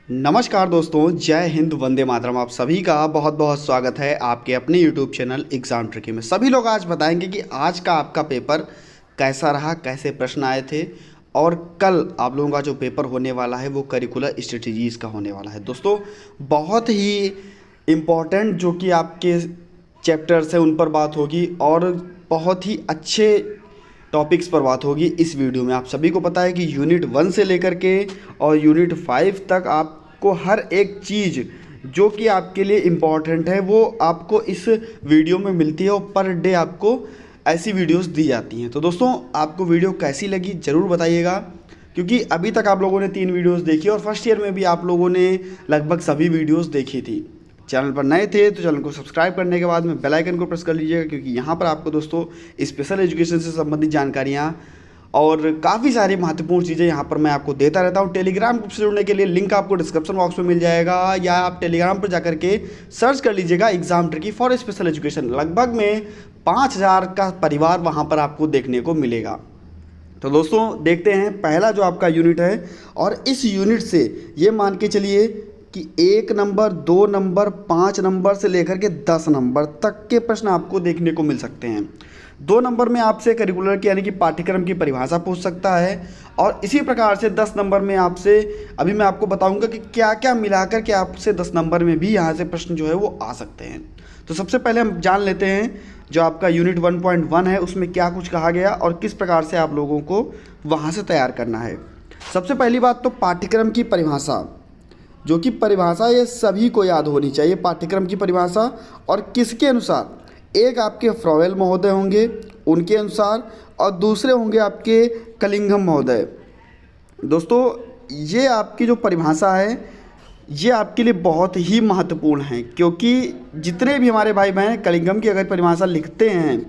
नमस्कार दोस्तों, जय हिंद, वंदे मातरम। आप सभी का बहुत बहुत स्वागत है आपके अपने यूट्यूब चैनल एग्ज़ाम ट्रिकी में। सभी लोग आज बताएंगे कि आज का आपका पेपर कैसा रहा, कैसे प्रश्न आए थे और कल आप लोगों का जो पेपर होने वाला है वो करिकुलर स्ट्रेटजीज़ का होने वाला है। दोस्तों, बहुत ही इम्पॉर्टेंट जो कि आपके चैप्टर्स हैं उन पर बात होगी और बहुत ही अच्छे टॉपिक्स पर बात होगी इस वीडियो में। आप सभी को पता है कि यूनिट 1 से लेकर के और यूनिट 5 तक आपको हर एक चीज़ जो कि आपके लिए इम्पॉर्टेंट है वो आपको इस वीडियो में मिलती है और पर डे आपको ऐसी वीडियोस दी जाती हैं। तो दोस्तों, आपको वीडियो कैसी लगी ज़रूर बताइएगा, क्योंकि अभी तक आप लोगों ने 3 वीडियोस देखी और फर्स्ट ईयर में भी आप लोगों ने लगभग सभी वीडियोस देखी थी। चैनल पर नए थे तो चैनल को सब्सक्राइब करने के बाद में बेल आइकन को प्रेस कर लीजिएगा, क्योंकि यहाँ पर आपको दोस्तों स्पेशल एजुकेशन से संबंधित जानकारियाँ और काफ़ी सारी महत्वपूर्ण चीज़ें यहाँ पर मैं आपको देता रहता हूँ। टेलीग्राम ग्रुप से जुड़ने के लिए लिंक आपको डिस्क्रिप्शन बॉक्स में मिल जाएगा, या आप टेलीग्राम पर जाकर के सर्च कर लीजिएगा exam tricky for special education. लगभग में 5000 का परिवार वहाँ पर आपको देखने को मिलेगा। तो दोस्तों, देखते हैं पहला जो आपका यूनिट है, और इस यूनिट से ये मान के चलिए कि 1 नंबर, 2 नंबर, 5 नंबर से लेकर के 10 नंबर तक के प्रश्न आपको देखने को मिल सकते हैं। 2 नंबर में आपसे करिकुलर की यानी कि पाठ्यक्रम की परिभाषा पूछ सकता है, और इसी प्रकार से 10 नंबर में आपसे अभी मैं आपको बताऊंगा कि क्या क्या मिलाकर के आपसे 10 नंबर में भी यहाँ से प्रश्न जो है वो आ सकते हैं। तो सबसे पहले हम जान लेते हैं जो आपका यूनिट 1.1 है उसमें क्या कुछ कहा गया और किस प्रकार से आप लोगों को वहाँ से तैयार करना है। सबसे पहली बात तो पाठ्यक्रम की परिभाषा, जो कि परिभाषा ये सभी को याद होनी चाहिए। पाठ्यक्रम की परिभाषा और किसके अनुसार, एक आपके फ्रॉवेल महोदय होंगे उनके अनुसार और दूसरे होंगे आपके कलिंघम महोदय। दोस्तों, ये आपकी जो परिभाषा है ये आपके लिए बहुत ही महत्वपूर्ण है, क्योंकि जितने भी हमारे भाई बहन कलिंघम की अगर परिभाषा लिखते हैं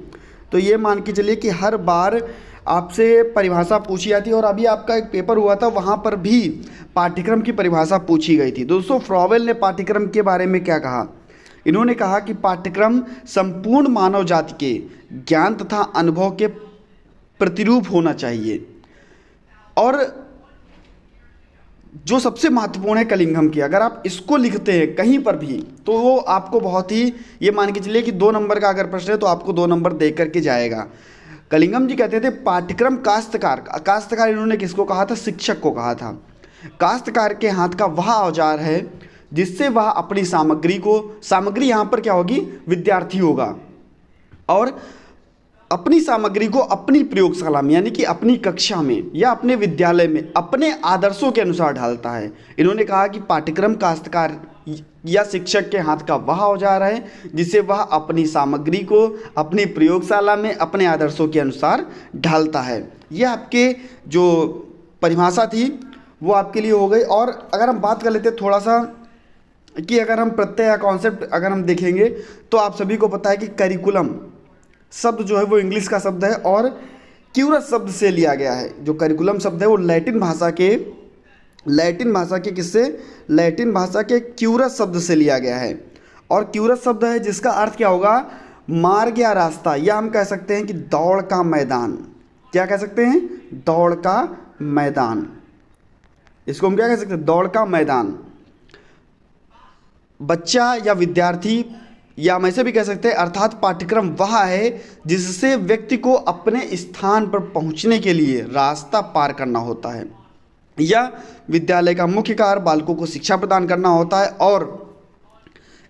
तो ये मान के चलिए कि हर बार आपसे परिभाषा पूछी जाती है। और अभी आपका एक पेपर हुआ था वहाँ पर भी पाठ्यक्रम की परिभाषा पूछी गई थी। दोस्तों, फ्रॉवेल ने पाठ्यक्रम के बारे में क्या कहा? इन्होंने कहा कि पाठ्यक्रम संपूर्ण मानव जाति के ज्ञान तथा अनुभव के प्रतिरूप होना चाहिए। और जो सबसे महत्वपूर्ण है कलिंघम की, अगर आप इसको लिखते हैं कहीं पर भी तो वो आपको बहुत ही, ये मान के चलिए कि 2 नंबर का अगर प्रश्न है तो आपको 2 नंबर दे करके जाएगा। कलिंघम जी कहते थे पाठ्यक्रम काश्तकार इन्होंने किसको कहा था? शिक्षक को कहा था। काश्तकार के हाथ का वह औजार है जिससे वह अपनी सामग्री यहाँ पर क्या होगी? विद्यार्थी होगा, और अपनी सामग्री को अपनी प्रयोगशाला में यानी कि अपनी कक्षा में या अपने विद्यालय में अपने आदर्शों के अनुसार ढालता है। इन्होंने कहा कि पाठ्यक्रम काश्तकार या शिक्षक के हाथ का वह औजार है जिसे वह अपनी सामग्री को अपनी प्रयोगशाला में अपने आदर्शों के अनुसार ढालता है। यह आपके जो परिभाषा थी वो आपके लिए हो गई। और अगर हम बात कर लेते थोड़ा सा कि अगर हम प्रत्यय या कॉन्सेप्ट अगर हम देखेंगे तो आप सभी को पता है कि करिकुलम शब्द जो है वो इंग्लिश का शब्द है और क्यूरस शब्द से लिया गया है। जो करिकुलम शब्द है वो लैटिन भाषा के क्यूरस शब्द से लिया गया है। और क्यूरस शब्द है जिसका अर्थ क्या होगा? मार्ग या रास्ता, या हम कह सकते हैं कि दौड़ का मैदान। क्या कह सकते हैं? दौड़ का मैदान। इसको हम क्या कह सकते हैं? दौड़ का मैदान। बच्चा या विद्यार्थी, या हम ऐसे भी कह सकते हैं, अर्थात पाठ्यक्रम वह है जिससे व्यक्ति को अपने स्थान पर पहुंचने के लिए रास्ता पार करना होता है, या विद्यालय का मुख्य कार्य बालकों को शिक्षा प्रदान करना होता है। और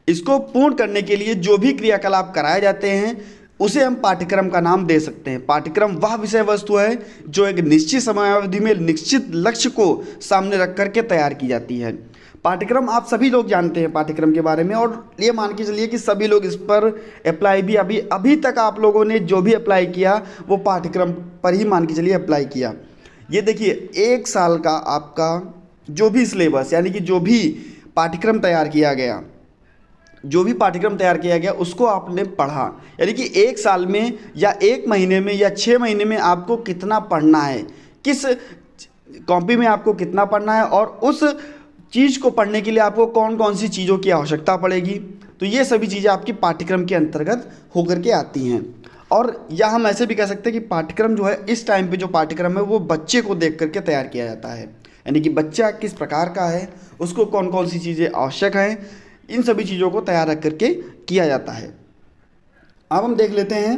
इसको पूर्ण करने के लिए जो भी क्रियाकलाप कराए जाते हैं उसे हम पाठ्यक्रम का नाम दे सकते हैं। पाठ्यक्रम वह विषय वस्तु है जो एक निश्चित समयावधि में निश्चित लक्ष्य को सामने रख करके तैयार की जाती है। पाठ्यक्रम आप सभी लोग जानते हैं पाठ्यक्रम के बारे में, और ये मान के चलिए कि सभी लोग इस पर अप्लाई भी अभी तक आप लोगों ने जो भी अप्लाई किया वो पाठ्यक्रम पर ही मान के चलिए अप्लाई किया। ये देखिए, 1 साल का आपका जो भी सिलेबस यानी कि जो भी पाठ्यक्रम तैयार किया गया उसको आपने पढ़ा, यानी कि 1 साल में या 1 महीने में या 6 महीने में आपको कितना पढ़ना है, किस कॉपी में आपको कितना पढ़ना है, और उस चीज़ को पढ़ने के लिए आपको कौन कौन सी चीज़ों की आवश्यकता पड़ेगी। तो ये सभी चीज़ें आपकी पाठ्यक्रम के अंतर्गत होकर के आती हैं। और या हम ऐसे भी कह सकते हैं कि पाठ्यक्रम जो है इस टाइम पे जो पाठ्यक्रम है वो बच्चे को देख करके तैयार किया जाता है। यानी कि बच्चा किस प्रकार का है, उसको कौन कौन सी चीज़ें आवश्यक हैं, इन सभी चीज़ों को तैयार रख करके किया जाता है। अब हम देख लेते हैं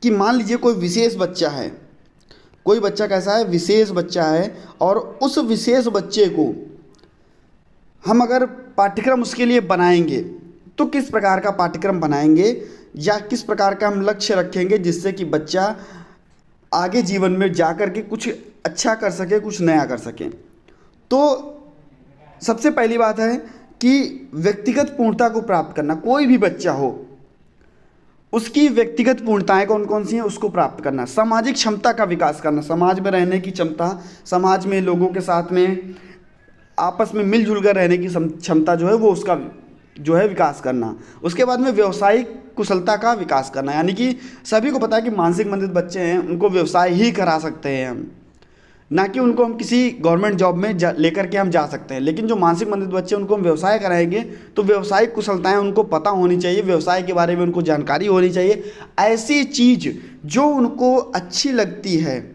कि मान लीजिए कोई विशेष बच्चा है, कोई बच्चा कैसा है, विशेष बच्चा है, और उस विशेष बच्चे को हम अगर पाठ्यक्रम उसके लिए बनाएंगे तो किस प्रकार का पाठ्यक्रम बनाएंगे या किस प्रकार का हम लक्ष्य रखेंगे जिससे कि बच्चा आगे जीवन में जा कर के कुछ अच्छा कर सके, कुछ नया कर सके। तो सबसे पहली बात है कि व्यक्तिगत पूर्णता को प्राप्त करना। कोई भी बच्चा हो उसकी व्यक्तिगत पूर्णताएं कौन कौन सी हैं उसको प्राप्त करना। सामाजिक क्षमता का विकास करना, समाज में रहने की क्षमता, समाज में लोगों के साथ में आपस में मिलजुल कर रहने की क्षमता जो है वो उसका जो है विकास करना। उसके बाद में व्यवसायिक कुशलता का विकास करना, यानी कि सभी को पता है कि मानसिक मंदित बच्चे हैं उनको व्यवसाय ही करा सकते हैं हम, ना कि उनको हम किसी गवर्नमेंट जॉब में लेकर के हम जा सकते हैं। लेकिन जो मानसिक मंदित बच्चे उनको हम व्यवसाय कराएंगे तो व्यवसायिक कुशलताएं उनको पता होनी चाहिए, व्यवसाय के बारे में उनको जानकारी होनी चाहिए। ऐसी चीज़ जो उनको अच्छी लगती है,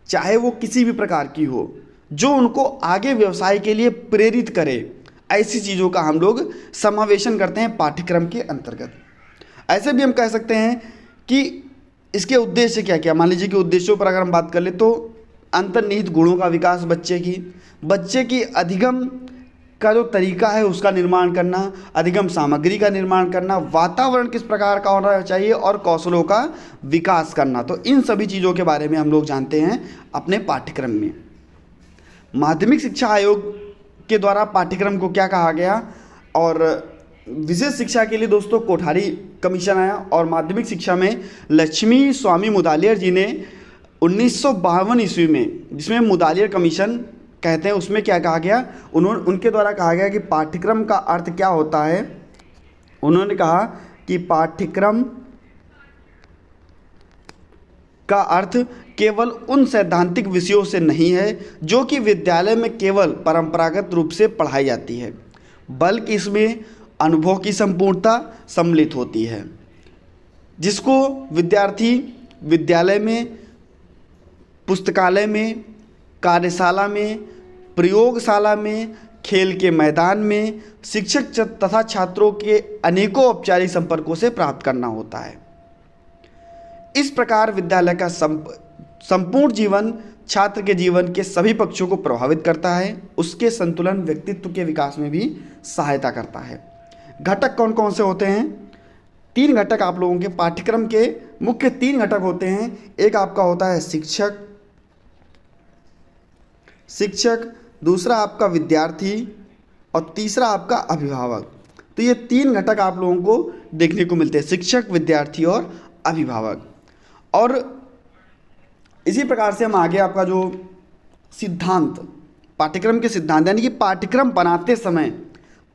चाहे वो किसी भी प्रकार की हो, जो उनको आगे व्यवसाय के लिए प्रेरित करे, ऐसी चीज़ों का हम लोग समावेशन करते हैं पाठ्यक्रम के अंतर्गत। ऐसे भी हम कह सकते हैं कि इसके उद्देश्य क्या क्या। मान लीजिए कि उद्देश्यों पर अगर हम बात कर ले तो अंतर्निहित गुणों का विकास, बच्चे की अधिगम का जो तरीका है उसका निर्माण करना, अधिगम सामग्री का निर्माण करना, वातावरण किस प्रकार का होना चाहिए और कौशलों का विकास करना। तो इन सभी चीज़ों के बारे में हम लोग जानते हैं अपने पाठ्यक्रम में। माध्यमिक शिक्षा आयोग के द्वारा पाठ्यक्रम को क्या कहा गया, और विशेष शिक्षा के लिए दोस्तों कोठारी कमीशन आया, और माध्यमिक शिक्षा में लक्ष्मी स्वामी मुदालियर जी ने 1952 ईस्वी में, जिसमें मुदालियर कमीशन कहते हैं, उसमें क्या कहा गया, उनके द्वारा कहा गया कि पाठ्यक्रम का अर्थ क्या होता है। उन्होंने कहा कि पाठ्यक्रम का अर्थ केवल उन सैद्धांतिक विषयों से नहीं है जो कि विद्यालय में केवल परंपरागत रूप से पढ़ाई जाती है, बल्कि इसमें अनुभव की संपूर्णता सम्मिलित होती है, जिसको विद्यार्थी विद्यालय में, पुस्तकालय में, कार्यशाला में, प्रयोगशाला में, खेल के मैदान में शिक्षक तथा छात्रों के अनेकों औपचारिक संपर्कों से प्राप्त करना होता है। इस प्रकार विद्यालय का संपूर्ण जीवन छात्र के जीवन के सभी पक्षों को प्रभावित करता है, उसके संतुलन व्यक्तित्व के विकास में भी सहायता करता है। घटक कौन कौन से होते हैं? 3 घटक आप लोगों के पाठ्यक्रम के मुख्य 3 घटक होते हैं। एक आपका होता है शिक्षक, दूसरा आपका विद्यार्थी और तीसरा आपका अभिभावक। तो ये 3 घटक आप लोगों को देखने को मिलते हैं, शिक्षक, विद्यार्थी और अभिभावक। और इसी प्रकार से हम आगे आपका जो सिद्धांत, पाठ्यक्रम के सिद्धांत, यानी कि पाठ्यक्रम बनाते समय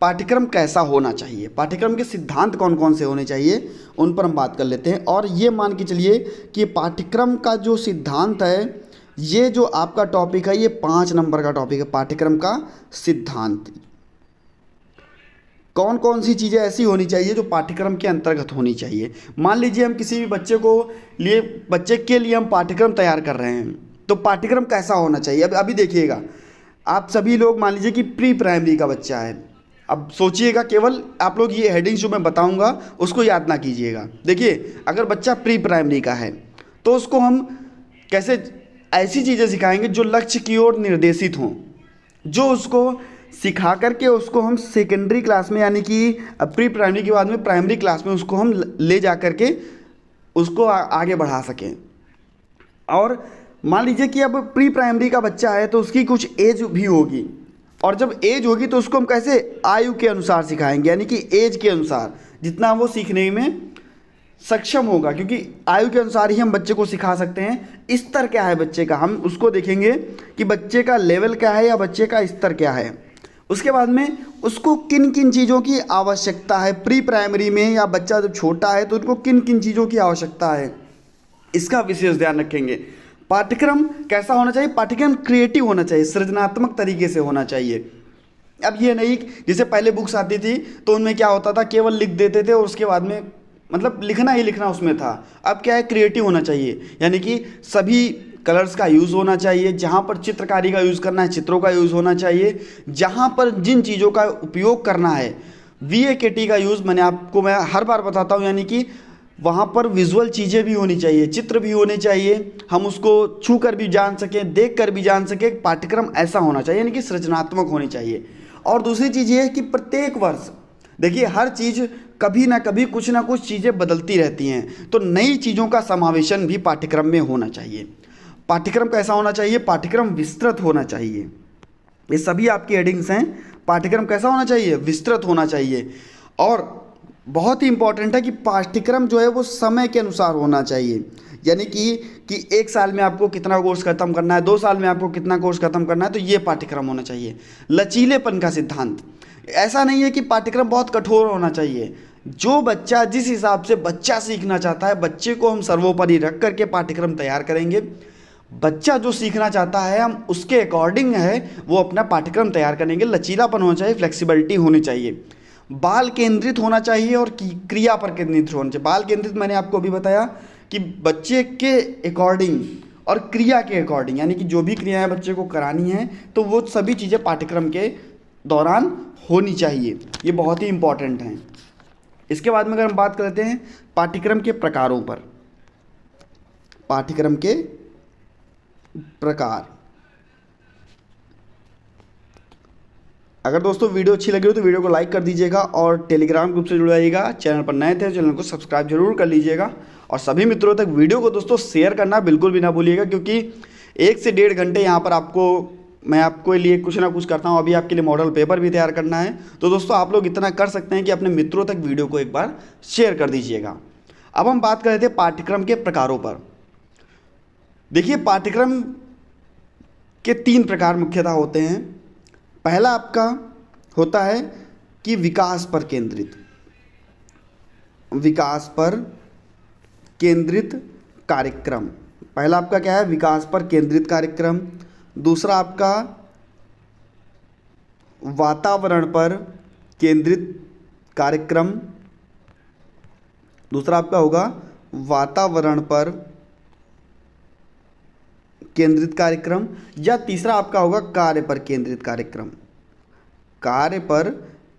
पाठ्यक्रम कैसा होना चाहिए, पाठ्यक्रम के सिद्धांत कौन कौन से होने चाहिए, उन पर हम बात कर लेते हैं। और ये मान के चलिए कि पाठ्यक्रम का जो सिद्धांत है, ये जो आपका टॉपिक है, ये 5 नंबर का टॉपिक है, पाठ्यक्रम का सिद्धांत। कौन कौन सी चीज़ें ऐसी होनी चाहिए जो पाठ्यक्रम के अंतर्गत होनी चाहिए। मान लीजिए हम किसी भी बच्चे के लिए हम पाठ्यक्रम तैयार कर रहे हैं, तो पाठ्यक्रम कैसा होना चाहिए। अभी देखिएगा, आप सभी लोग मान लीजिए कि प्री प्राइमरी का बच्चा है। अब सोचिएगा, केवल आप लोग ये हेडिंग जो मैं बताऊंगा उसको याद ना कीजिएगा। देखिए, अगर बच्चा प्री प्राइमरी का है तो उसको हम कैसे ऐसी चीज़ें सिखाएंगे जो लक्ष्य की ओर निर्देशित हों, जो उसको सिखा करके उसको हम सेकेंडरी क्लास में, यानी कि प्री प्राइमरी के बाद में प्राइमरी क्लास में उसको हम ले जा करके उसको आगे बढ़ा सकें। और मान लीजिए कि अब प्री प्राइमरी का बच्चा है तो उसकी कुछ एज भी होगी, और जब एज होगी तो उसको हम कैसे आयु के अनुसार सिखाएंगे, यानी कि एज के अनुसार जितना वो सीखने में सक्षम होगा, क्योंकि आयु के अनुसार ही हम बच्चे को सिखा सकते हैं। स्तर क्या है बच्चे का, हम उसको देखेंगे कि बच्चे का लेवल क्या है या बच्चे का स्तर क्या है। उसके बाद में उसको किन किन चीज़ों की आवश्यकता है प्री प्राइमरी में, या बच्चा जब छोटा है तो उनको किन किन चीज़ों की आवश्यकता है, इसका विशेष ध्यान रखेंगे। पाठ्यक्रम कैसा होना चाहिए, पाठ्यक्रम क्रिएटिव होना चाहिए, सृजनात्मक तरीके से होना चाहिए। अब ये नहीं, जैसे पहले बुक्स आती थी तो उनमें क्या होता था, केवल लिख देते थे और उसके बाद में मतलब लिखना ही लिखना उसमें था। अब क्या है, क्रिएटिव होना चाहिए, यानी कि सभी कलर्स का यूज़ होना चाहिए, जहाँ पर चित्रकारी का यूज़ करना है चित्रों का यूज़ होना चाहिए, जहाँ पर जिन चीज़ों का उपयोग करना है VAKT का यूज़ मैं हर बार बताता हूँ, यानी कि वहाँ पर विजुअल चीज़ें भी होनी चाहिए, चित्र भी होने चाहिए, हम उसको छू कर भी जान सकें, देख कर भी जान सकें। पाठ्यक्रम ऐसा होना चाहिए, यानी कि सृजनात्मक होनी चाहिए। और दूसरी चीज़ ये है कि प्रत्येक वर्ष देखिए हर चीज़ कभी ना कभी कुछ ना कुछ चीज़ें बदलती रहती हैं, तो नई चीज़ों का समावेशन भी पाठ्यक्रम में होना चाहिए। पाठ्यक्रम कैसा होना चाहिए? पाठ्यक्रम विस्तृत होना चाहिए। ये सभी आपकी हेडिंग्स हैं। पाठ्यक्रम कैसा होना चाहिए? विस्तृत होना चाहिए। और बहुत ही इंपॉर्टेंट है कि पाठ्यक्रम जो है वो समय के अनुसार होना चाहिए, यानी कि 1 साल में आपको कितना कोर्स खत्म करना है, 2 साल में आपको कितना कोर्स खत्म करना है, तो ये पाठ्यक्रम होना चाहिए। लचीलेपन का सिद्धांत, ऐसा नहीं है कि पाठ्यक्रम बहुत कठोर होना चाहिए। जो बच्चा जिस हिसाब से बच्चा सीखना चाहता है, बच्चे को हम सर्वोपरि रख करके पाठ्यक्रम तैयार करेंगे। बच्चा जो सीखना चाहता है हम उसके अकॉर्डिंग है वो अपना पाठ्यक्रम तैयार करेंगे। लचीलापन होना चाहिए, फ्लेक्सिबिलिटी होनी चाहिए, बाल केंद्रित होना चाहिए और क्रिया पर केंद्रित होना चाहिए। बाल केंद्रित मैंने आपको अभी बताया कि बच्चे के अकॉर्डिंग और क्रिया के अकॉर्डिंग, यानी कि जो भी क्रियाएं बच्चे को करानी है तो वो सभी चीज़ें पाठ्यक्रम के दौरान होनी चाहिए। ये बहुत ही इंपॉर्टेंट हैं। इसके बाद में अगर हम बात करते हैं पाठ्यक्रम के प्रकारों पर, पाठ्यक्रम के प्रकार। अगर दोस्तों वीडियो अच्छी लगी हो तो वीडियो को लाइक कर दीजिएगा और टेलीग्राम ग्रुप से जुड़ जाइएगा। चैनल पर नए थे चैनल को सब्सक्राइब जरूर कर लीजिएगा और सभी मित्रों तक वीडियो को दोस्तों शेयर करना बिल्कुल भी ना भूलिएगा, क्योंकि 1 से 1.5 घंटे यहाँ पर मैं आपके लिए कुछ ना कुछ करता हूँ। अभी आपके लिए मॉडल पेपर भी तैयार करना है, तो दोस्तों आप लोग इतना कर सकते हैं कि अपने मित्रों तक वीडियो को एक बार शेयर कर दीजिएगा। अब हम बात कर रहे थे पाठ्यक्रम के प्रकारों पर। देखिए पाठ्यक्रम के 3 प्रकार मुख्यतः होते हैं। पहला आपका होता है कि विकास पर केंद्रित कार्यक्रम। पहला आपका क्या है? विकास पर केंद्रित कार्यक्रम। दूसरा आपका वातावरण पर केंद्रित कार्यक्रम। दूसरा आपका होगा वातावरण पर केंद्रित कार्यक्रम, या तीसरा आपका होगा कार्य पर केंद्रित कार्यक्रम। कार्य पर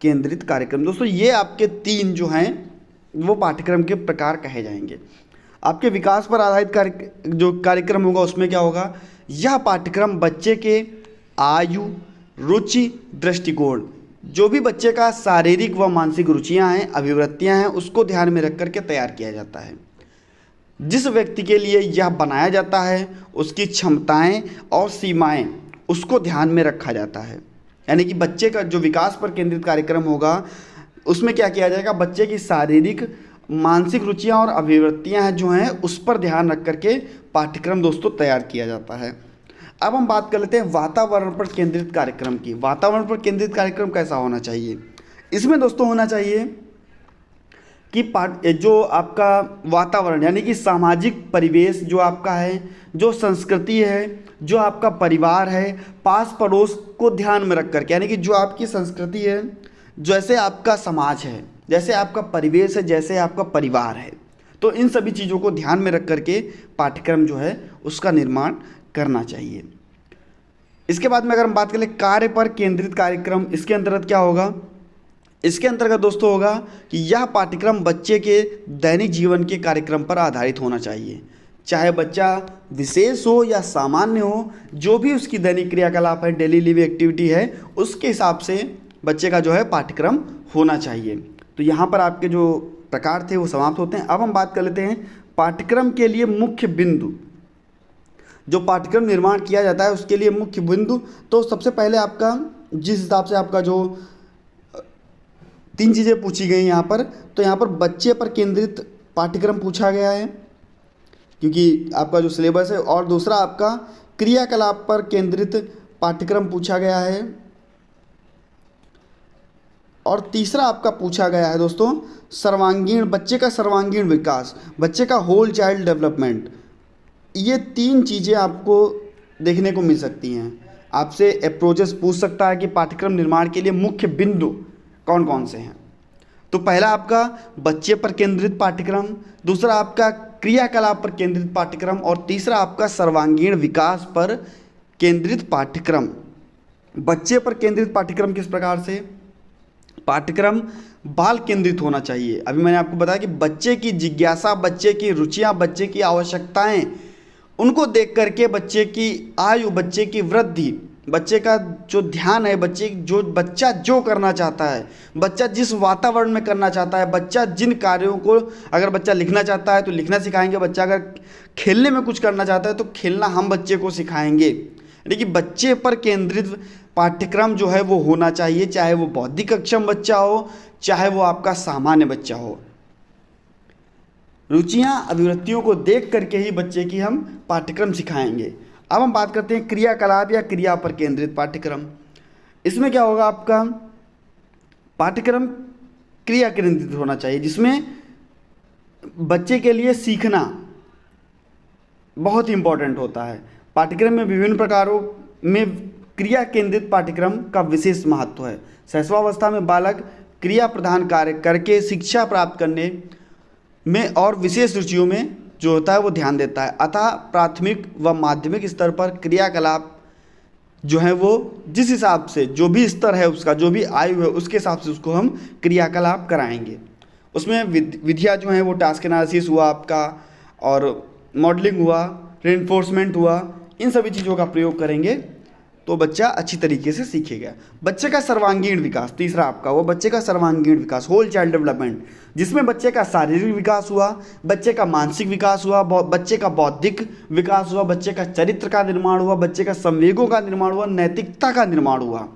केंद्रित कार्यक्रम। दोस्तों ये आपके 3 जो हैं वो पाठ्यक्रम के प्रकार कहे जाएंगे। आपके विकास पर आधारित जो कार्यक्रम होगा उसमें क्या होगा? यह पाठ्यक्रम बच्चे के आयु, रुचि, दृष्टिकोण, जो भी बच्चे का शारीरिक व मानसिक रुचियां हैं, अभिवृत्तियां हैं, उसको ध्यान में रख करके तैयार किया जाता है। जिस व्यक्ति के लिए यह बनाया जाता है उसकी क्षमताएं और सीमाएं उसको ध्यान में रखा जाता है। यानी कि बच्चे का जो विकास पर केंद्रित कार्यक्रम होगा उसमें क्या किया जाएगा? बच्चे की शारीरिक, मानसिक रुचियां और अभिवृत्तियां जो हैं उस पर ध्यान रख करके पाठ्यक्रम दोस्तों तैयार किया जाता है। अब हम बात कर लेते हैं वातावरण पर केंद्रित कार्यक्रम की। वातावरण पर केंद्रित कार्यक्रम कैसा होना चाहिए? इसमें दोस्तों होना चाहिए कि जो आपका वातावरण यानी कि सामाजिक परिवेश जो आपका है, जो संस्कृति है, जो आपका परिवार है, पास पड़ोस को ध्यान में रख करके, यानी कि जो आपकी संस्कृति है, जैसे आपका समाज है, जैसे आपका परिवेश है, जैसे आपका परिवार है, तो इन सभी चीज़ों को ध्यान में रख करके पाठ्यक्रम जो है उसका निर्माण करना चाहिए। इसके बाद में अगर हम बात करें कार्य पर केंद्रित कार्यक्रम, इसके अंतर्गत क्या होगा? इसके अंतर्गत दोस्तों होगा कि यह पाठ्यक्रम बच्चे के दैनिक जीवन के कार्यक्रम पर आधारित होना चाहिए। चाहे बच्चा विशेष हो या सामान्य हो, जो भी उसकी दैनिक क्रियाकलाप है, डेली लिव एक्टिविटी है, उसके हिसाब से बच्चे का जो है पाठ्यक्रम होना चाहिए। तो यहाँ पर आपके जो प्रकार थे वो समाप्त होते हैं। अब हम बात कर लेते हैं पाठ्यक्रम के लिए मुख्य बिंदु। जो पाठ्यक्रम निर्माण किया जाता है उसके लिए मुख्य बिंदु, तो सबसे पहले आपका जिस हिसाब से आपका जो 3 चीज़ें पूछी गई यहाँ पर, तो यहाँ पर बच्चे पर केंद्रित पाठ्यक्रम पूछा गया है क्योंकि आपका जो सिलेबस है, और दूसरा आपका क्रियाकलाप पर केंद्रित पाठ्यक्रम पूछा गया है, और तीसरा आपका पूछा गया है दोस्तों बच्चे का सर्वांगीण विकास, बच्चे का होल चाइल्ड डेवलपमेंट। ये 3 चीज़ें आपको देखने को मिल सकती हैं। आपसे अप्रोचेस पूछ सकता है कि पाठ्यक्रम निर्माण के लिए मुख्य बिंदु कौन कौन से हैं। तो पहला आपका बच्चे पर केंद्रित पाठ्यक्रम, दूसरा आपका क्रियाकलाप पर केंद्रित पाठ्यक्रम और तीसरा आपका सर्वांगीण विकास पर केंद्रित पाठ्यक्रम। बच्चे पर केंद्रित पाठ्यक्रम किस प्रकार से? पाठ्यक्रम बाल केंद्रित होना चाहिए। अभी मैंने आपको बताया कि बच्चे की जिज्ञासा, बच्चे की रुचियां, बच्चे की आवश्यकताएं, उनको देख करके बच्चे की आयु, बच्चे की वृद्धि, बच्चे का जो ध्यान है, बच्चा जो करना चाहता है, बच्चा जिस वातावरण में करना चाहता है, बच्चा जिन कार्यों को, अगर बच्चा लिखना चाहता है तो लिखना सिखाएंगे, बच्चा अगर खेलने में कुछ करना चाहता है तो खेलना हम बच्चे को सिखाएंगे। यानी कि बच्चे पर केंद्रित पाठ्यक्रम जो है वो होना चाहिए, चाहे वो बौद्धिक अक्षम बच्चा हो, चाहे वो आपका सामान्य बच्चा हो। रुचियां, अभिवृत्तियों को देख करके ही बच्चे की हम पाठ्यक्रम सिखाएंगे। अब हम बात करते हैं क्रियाकलाप या क्रिया पर केंद्रित पाठ्यक्रम। इसमें क्या होगा, आपका पाठ्यक्रम क्रिया केंद्रित होना चाहिए, जिसमें बच्चे के लिए सीखना बहुत इंपॉर्टेंट होता है। पाठ्यक्रम में विभिन्न प्रकारों में क्रिया केंद्रित पाठ्यक्रम का विशेष महत्व है। शैशवावस्था में बालक क्रिया प्रधान कार्य करके शिक्षा प्राप्त करने में और विशेष रुचियों में जो होता है वो ध्यान देता है। अतः प्राथमिक व माध्यमिक स्तर पर क्रियाकलाप जो है वो जिस हिसाब से, जो भी स्तर है उसका, जो भी आयु है उसके हिसाब से उसको हम क्रियाकलाप कराएंगे। उसमें विधियाँ जो हैं वो टास्क एनालिसिस हुआ आपका, और मॉडलिंग हुआ, रेनफोर्समेंट हुआ, इन सभी चीज़ों का प्रयोग करेंगे तो बच्चा अच्छी तरीके से सीखेगा। बच्चे का सर्वांगीण विकास, तीसरा आपका वो बच्चे का सर्वांगीण विकास, होल चाइल्ड डेवलपमेंट, जिसमें बच्चे का शारीरिक विकास हुआ, बच्चे का मानसिक विकास हुआ, बच्चे का बौद्धिक विकास हुआ, बच्चे का चरित्र का निर्माण हुआ, बच्चे का संवेगों का निर्माण हुआ, नैतिकता का निर्माण हुआ।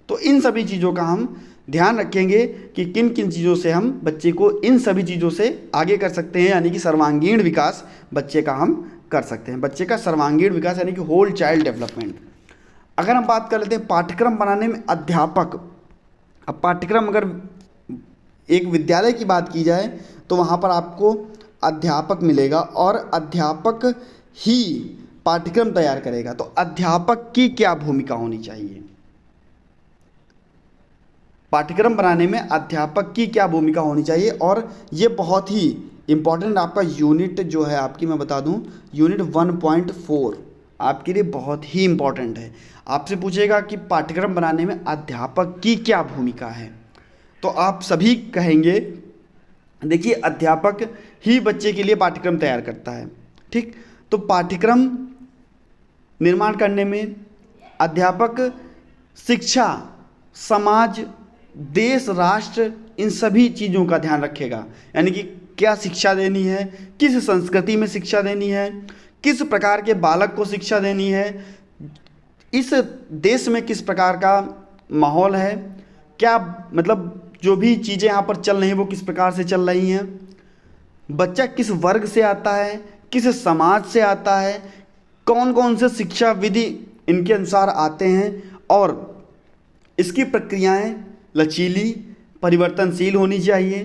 तो इन सभी चीज़ों का हम ध्यान रखेंगे कि किन किन चीज़ों से हम बच्चे को इन सभी चीज़ों से आगे कर सकते हैं, यानी कि सर्वांगीण विकास बच्चे का हम कर सकते हैं। बच्चे का सर्वांगीण विकास यानी कि होल चाइल्ड डेवलपमेंट। अगर हम बात कर लेते हैं पाठ्यक्रम बनाने में अध्यापक, अब पाठ्यक्रम अगर एक विद्यालय की बात की जाए तो वहाँ पर आपको अध्यापक मिलेगा और अध्यापक ही पाठ्यक्रम तैयार करेगा। तो अध्यापक की क्या भूमिका होनी चाहिए? पाठ्यक्रम बनाने में अध्यापक की क्या भूमिका होनी चाहिए, और ये बहुत ही इम्पॉर्टेंट आपका यूनिट जो है आपकी, मैं बता दूं, यूनिट 1.4 आपके लिए बहुत ही इम्पॉर्टेंट है। आपसे पूछेगा कि पाठ्यक्रम बनाने में अध्यापक की क्या भूमिका है, तो आप सभी कहेंगे देखिए अध्यापक ही बच्चे के लिए पाठ्यक्रम तैयार करता है। ठीक, तो पाठ्यक्रम निर्माण करने में अध्यापक शिक्षा, समाज, देश, राष्ट्र, इन सभी चीज़ों का ध्यान रखेगा। यानी कि क्या शिक्षा देनी है, किस संस्कृति में शिक्षा देनी है, किस प्रकार के बालक को शिक्षा देनी है, इस देश में किस प्रकार का माहौल है, क्या मतलब जो भी चीज़ें यहाँ पर चल रही हैं वो किस प्रकार से चल रही हैं, बच्चा किस वर्ग से आता है, किस समाज से आता है, कौन कौन से शिक्षा विधि इनके अनुसार आते हैं, और इसकी प्रक्रियाएं लचीली, परिवर्तनशील होनी चाहिए।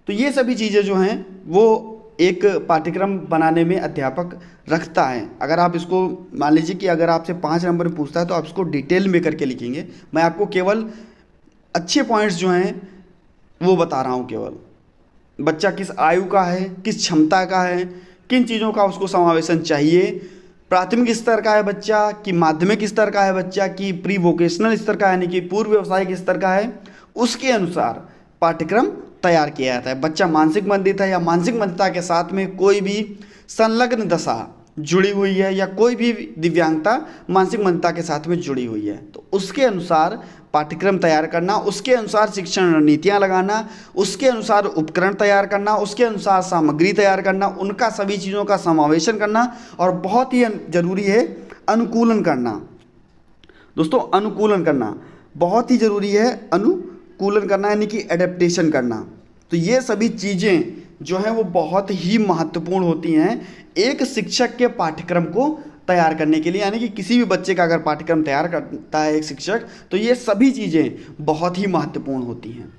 तो ये सभी चीज़ें जो हैं वो एक पाठ्यक्रम बनाने में अध्यापक रखता है। अगर आप इसको मान लीजिए कि अगर आपसे 5 नंबर पूछता है तो आप इसको डिटेल में करके लिखेंगे। मैं आपको केवल अच्छे पॉइंट्स जो हैं वो बता रहा हूँ। केवल बच्चा किस आयु का है, किस क्षमता का है, किन चीज़ों का उसको समावेशन चाहिए, प्राथमिक स्तर का है बच्चा कि माध्यमिक स्तर का है बच्चा कि प्री वोकेशनल स्तर का यानी कि पूर्व व्यावसायिक स्तर का है, उसके अनुसार पाठ्यक्रम तैयार किया जाता है। बच्चा मानसिक मंदित है या मानसिक मंदता के साथ में कोई भी संलग्न दशा जुड़ी हुई है या कोई भी दिव्यांगता मानसिक मंदता के साथ में जुड़ी हुई है, तो उसके अनुसार पाठ्यक्रम तैयार करना, उसके अनुसार शिक्षण रणनीतियाँ लगाना, उसके अनुसार उपकरण तैयार करना, उसके अनुसार सामग्री तैयार करना, उनका सभी चीज़ों का समावेशन करना, और बहुत ही ज़रूरी है अनुकूलन करना। दोस्तों अनुकूलन करना बहुत ही ज़रूरी है, अनुकूलन करना यानी कि एडेप्टेशन करना। तो ये सभी चीज़ें जो हैं वो बहुत ही महत्वपूर्ण होती हैं एक शिक्षक के पाठ्यक्रम को तैयार करने के लिए। यानी कि किसी भी बच्चे का अगर पाठ्यक्रम तैयार करता है एक शिक्षक, तो ये सभी चीज़ें बहुत ही महत्वपूर्ण होती हैं।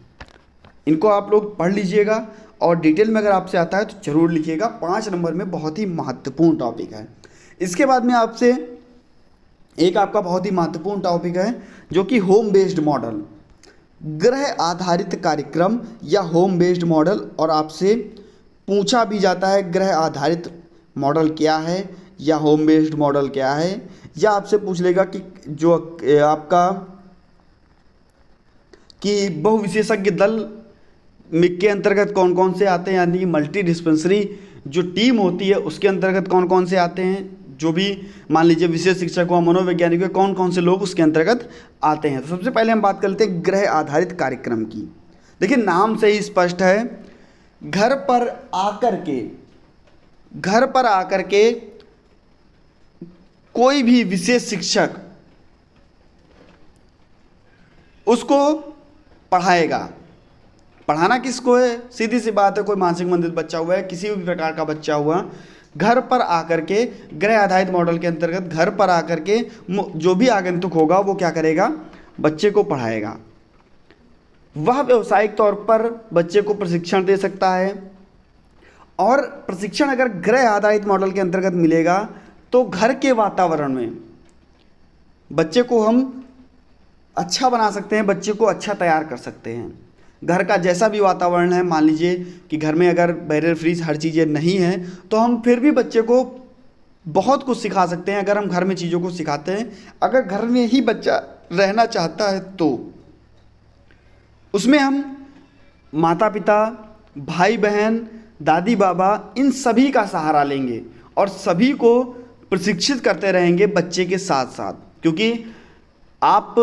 इनको आप लोग पढ़ लीजिएगा और डिटेल में अगर आपसे आता है तो ज़रूर लिखिएगा। 5 नंबर में बहुत ही महत्वपूर्ण टॉपिक है। इसके बाद में आपसे एक आपका बहुत ही महत्वपूर्ण टॉपिक है जो कि होम बेस्ड मॉडल। गृह आधारित कार्यक्रम या होम बेस्ड मॉडल, और आपसे पूछा भी जाता है गृह आधारित मॉडल क्या है या होम बेस्ड मॉडल क्या है, या आपसे पूछ लेगा कि जो आपका कि बहुविशेषज्ञ दल के अंतर्गत कौन कौन से आते हैं, यानी कि मल्टी डिस्पेंसरी जो टीम होती है उसके अंतर्गत कौन कौन से आते हैं, जो भी मान लीजिए विशेष शिक्षक हुआ, मनोवैज्ञानिक हुआ, कौन कौन से लोग उसके अंतर्गत आते हैं। तो सबसे पहले हम बात कर लेते हैं गृह आधारित कार्यक्रम की। देखिए नाम से ही स्पष्ट है, घर पर आकर के कोई भी विशेष शिक्षक उसको पढ़ाएगा। पढ़ाना किसको है, सीधी सी बात है, कोई मानसिक मंदित बच्चा हुआ है, किसी भी प्रकार का बच्चा हुआ, घर पर आकर के गृह आधारित मॉडल के अंतर्गत घर पर आकर के जो भी आगंतुक होगा वो क्या करेगा, बच्चे को पढ़ाएगा। वह व्यावसायिक तौर पर बच्चे को प्रशिक्षण दे सकता है, और प्रशिक्षण अगर गृह आधारित मॉडल के अंतर्गत मिलेगा तो घर के वातावरण में बच्चे को हम अच्छा बना सकते हैं, बच्चे को अच्छा तैयार कर सकते हैं। घर का जैसा भी वातावरण है, मान लीजिए कि घर में अगर बैरियर फ्रीज हर चीज़ें नहीं हैं तो हम फिर भी बच्चे को बहुत कुछ सिखा सकते हैं अगर हम घर में चीज़ों को सिखाते हैं। अगर घर में ही बच्चा रहना चाहता है तो उसमें हम माता पिता, भाई बहन, दादी बाबा, इन सभी का सहारा लेंगे और सभी को प्रशिक्षित करते रहेंगे बच्चे के साथ साथ, क्योंकि आप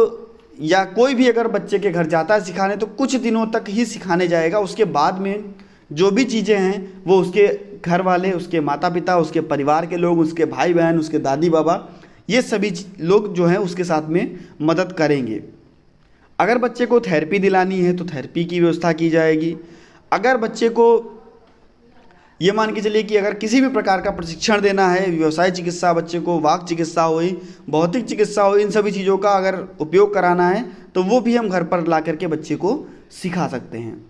या कोई भी अगर बच्चे के घर जाता है सिखाने तो कुछ दिनों तक ही सिखाने जाएगा, उसके बाद में जो भी चीज़ें हैं वो उसके घर वाले, उसके माता पिता, उसके परिवार के लोग, उसके भाई बहन, उसके दादी बाबा, ये सभी लोग जो हैं उसके साथ में मदद करेंगे। अगर बच्चे को थेरेपी दिलानी है तो थेरेपी की व्यवस्था की जाएगी। अगर बच्चे को ये मान के चलिए कि अगर किसी भी प्रकार का प्रशिक्षण देना है, व्यवसाय चिकित्सा, बच्चे को वाक चिकित्सा हुई, भौतिक चिकित्सा हुई, इन सभी चीज़ों का अगर उपयोग कराना है तो वो भी हम घर पर ला करके बच्चे को सिखा सकते हैं।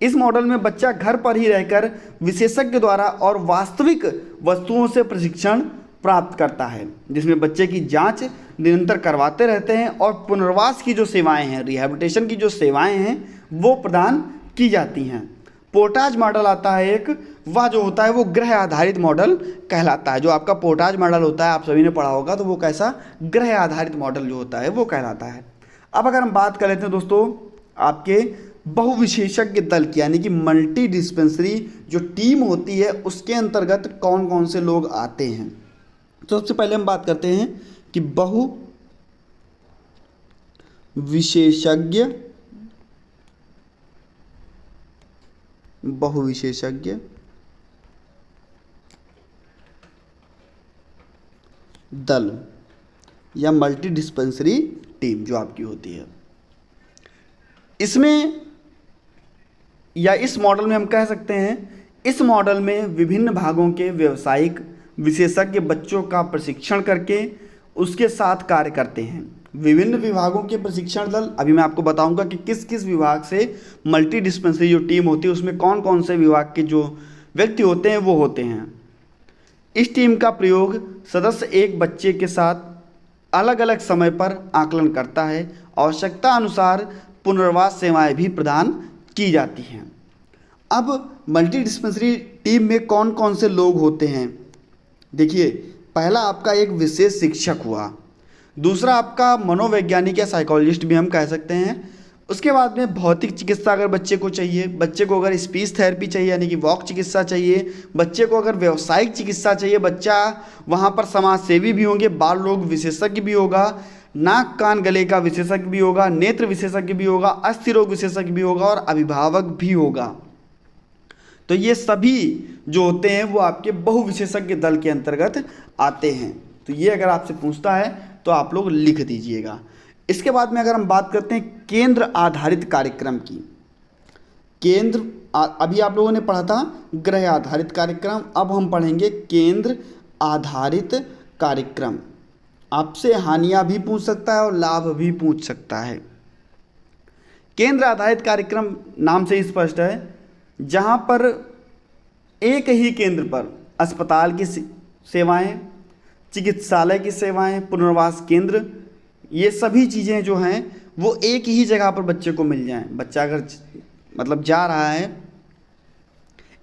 इस मॉडल में बच्चा घर पर ही रहकर विशेषज्ञ द्वारा और वास्तविक वस्तुओं से प्रशिक्षण प्राप्त करता है, जिसमें बच्चे की जांच निरंतर करवाते रहते हैं और पुनर्वास की जो सेवाएं हैं, रिहैबिलिटेशन की जो सेवाएं हैं वो प्रदान की जाती हैं। पोर्टाज मॉडल आता है एक, वह जो होता है वो गृह आधारित मॉडल कहलाता है। जो आपका पोर्टाज मॉडल होता है आप सभी ने पढ़ा होगा, तो वो कैसा गृह आधारित मॉडल जो होता है वो कहलाता है। अब अगर हम बात कर लेते हैं दोस्तों आपके बहुविशेषज्ञ दल की, यानी कि मल्टी डिस्पेंसरी जो टीम होती है उसके अंतर्गत कौन कौन से लोग आते हैं। तो सबसे पहले हम बात करते हैं कि बहुविशेषज्ञ दल या मल्टी डिस्पेंसरी टीम जो आपकी होती है, इसमें या इस मॉडल में हम कह सकते हैं, इस मॉडल में विभिन्न भागों के व्यावसायिक विशेषज्ञ बच्चों का प्रशिक्षण करके उसके साथ कार्य करते हैं। विभिन्न विभागों के प्रशिक्षण दल, अभी मैं आपको बताऊंगा कि किस किस विभाग से मल्टी डिस्पेंसरी जो टीम होती है उसमें कौन कौन से विभाग के जो व्यक्ति होते हैं वो होते हैं। इस टीम का प्रयोग सदस्य एक बच्चे के साथ अलग अलग समय पर आकलन करता है, आवश्यकता अनुसार पुनर्वास सेवाएं भी प्रदान की जाती हैं। अब मल्टी डिस्पेंसरी टीम में कौन कौन से लोग होते हैं, देखिए पहला आपका एक विशेष शिक्षक हुआ, दूसरा आपका मनोवैज्ञानिक या साइकोलॉजिस्ट भी हम कह सकते हैं। उसके बाद में भौतिक चिकित्सा अगर बच्चे को चाहिए, बच्चे को अगर स्पीच थेरेपी चाहिए यानी कि वॉक चिकित्सा चाहिए, बच्चे को अगर व्यावसायिक चिकित्सा चाहिए, बच्चा वहाँ पर समाज सेवी भी होंगे, बाल रोग विशेषज्ञ भी होगा, नाक कान गले का विशेषज्ञ भी होगा, नेत्र विशेषज्ञ भी होगा, अस्थि रोग विशेषज्ञ भी होगा और अभिभावक भी होगा। तो ये सभी जो होते हैं वो आपके बहुविशेषज्ञ दल के अंतर्गत आते हैं। तो ये अगर आपसे पूछता है तो आप लोग लिख दीजिएगा। इसके बाद में अगर हम बात करते हैं केंद्र आधारित कार्यक्रम की, अभी आप लोगों ने पढ़ा था गृह आधारित कार्यक्रम, अब हम पढ़ेंगे केंद्र आधारित कार्यक्रम। आपसे हानियां भी पूछ सकता है और लाभ भी पूछ सकता है। केंद्र आधारित कार्यक्रम नाम से ही स्पष्ट है, जहां पर एक ही केंद्र पर अस्पताल की सेवाएं, चिकित्सालय की सेवाएं, पुनर्वास केंद्र, ये सभी चीज़ें जो हैं वो एक ही जगह पर बच्चे को मिल जाएं। बच्चा अगर मतलब जा रहा है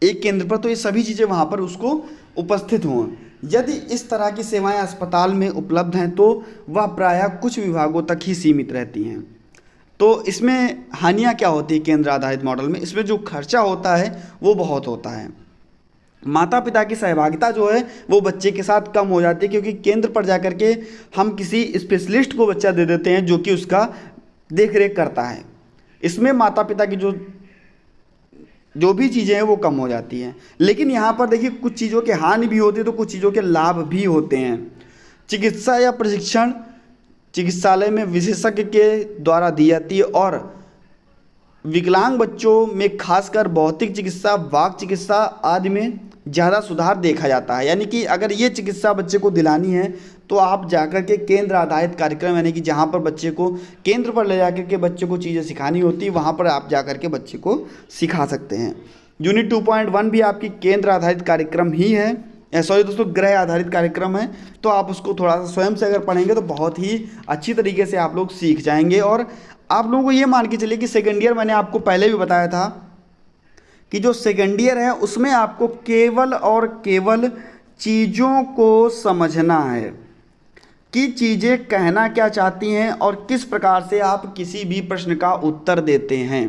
एक केंद्र पर, तो ये सभी चीज़ें वहाँ पर उसको उपस्थित हों। यदि इस तरह की सेवाएं अस्पताल में उपलब्ध हैं तो वह प्रायः कुछ विभागों तक ही सीमित रहती हैं। तो इसमें हानियाँ क्या होती है केंद्र आधारित मॉडल में? इसमें जो खर्चा होता है वो बहुत होता है। माता पिता की सहभागिता जो है वो बच्चे के साथ कम हो जाती है, क्योंकि केंद्र पर जाकर के हम किसी स्पेशलिस्ट को बच्चा दे देते हैं जो कि उसका देख रेख करता है। इसमें माता पिता की जो भी चीज़ें हैं वो कम हो जाती हैं। लेकिन यहाँ पर देखिए कुछ चीज़ों के हानि भी होती है तो कुछ चीज़ों के लाभ भी होते हैं। चिकित्सा या प्रशिक्षण चिकित्सालय में विशेषज्ञ के द्वारा दी जाती है, और विकलांग बच्चों में खासकर भौतिक चिकित्सा, वाक चिकित्सा आदि में ज़्यादा सुधार देखा जाता है। यानी कि अगर ये चिकित्सा बच्चे को दिलानी है तो आप जाकर के केंद्र आधारित कार्यक्रम, यानी कि जहाँ पर बच्चे को केंद्र पर ले जाकर के बच्चे को चीज़ें सिखानी होती है, वहाँ पर आप जाकर के बच्चे को सिखा सकते हैं। यूनिट 2.1 भी आपकी केंद्र आधारित कार्यक्रम ही है, सॉरी दोस्तों, ग्रह आधारित कार्यक्रम है। तो आप उसको थोड़ा सा स्वयं से अगर पढ़ेंगे तो बहुत ही अच्छी तरीके से आप लोग सीख जाएंगे। और आप लोगों को ये मान के चलिए कि सेकेंड ईयर, मैंने आपको पहले भी बताया था कि जो सेकेंड ईयर है उसमें आपको केवल और केवल चीज़ों को समझना है कि चीज़ें कहना क्या चाहती हैं और किस प्रकार से आप किसी भी प्रश्न का उत्तर देते हैं।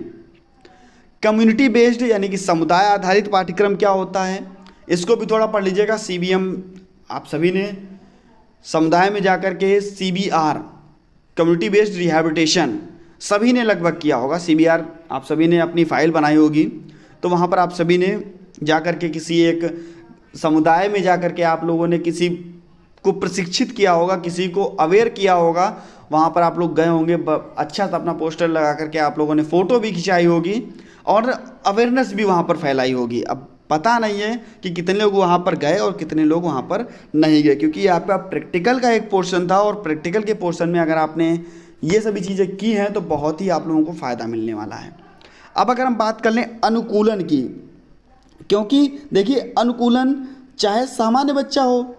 कम्युनिटी बेस्ड यानी कि समुदाय आधारित पाठ्यक्रम क्या होता है, इसको भी थोड़ा पढ़ लीजिएगा। CBM आप सभी ने समुदाय में जाकर के CBR कम्युनिटी बेस्ड रिहैबिलिटेशन सभी ने लगभग किया होगा। CBR आप सभी ने अपनी फाइल बनाई होगी, तो वहाँ पर आप सभी ने जाकर के किसी एक समुदाय में जाकर के आप लोगों ने किसी को प्रशिक्षित किया होगा, किसी को अवेयर किया होगा। वहाँ पर आप लोग गए होंगे, अच्छा सा अपना पोस्टर लगा करके आप लोगों ने फ़ोटो भी खिंचाई होगी और अवेयरनेस भी वहाँ पर फैलाई होगी। अब पता नहीं है कि कितने लोग वहाँ पर गए और कितने लोग वहाँ पर नहीं गए, क्योंकि यहाँ पे प्रैक्टिकल का एक पोर्शन था, और प्रैक्टिकल के पोर्शन में अगर आपने ये सभी चीज़ें की हैं तो बहुत ही आप लोगों को फ़ायदा मिलने वाला है। अब अगर हम बात कर लें अनुकूलन की, क्योंकि देखिए अनुकूलन चाहे सामान्य बच्चा हो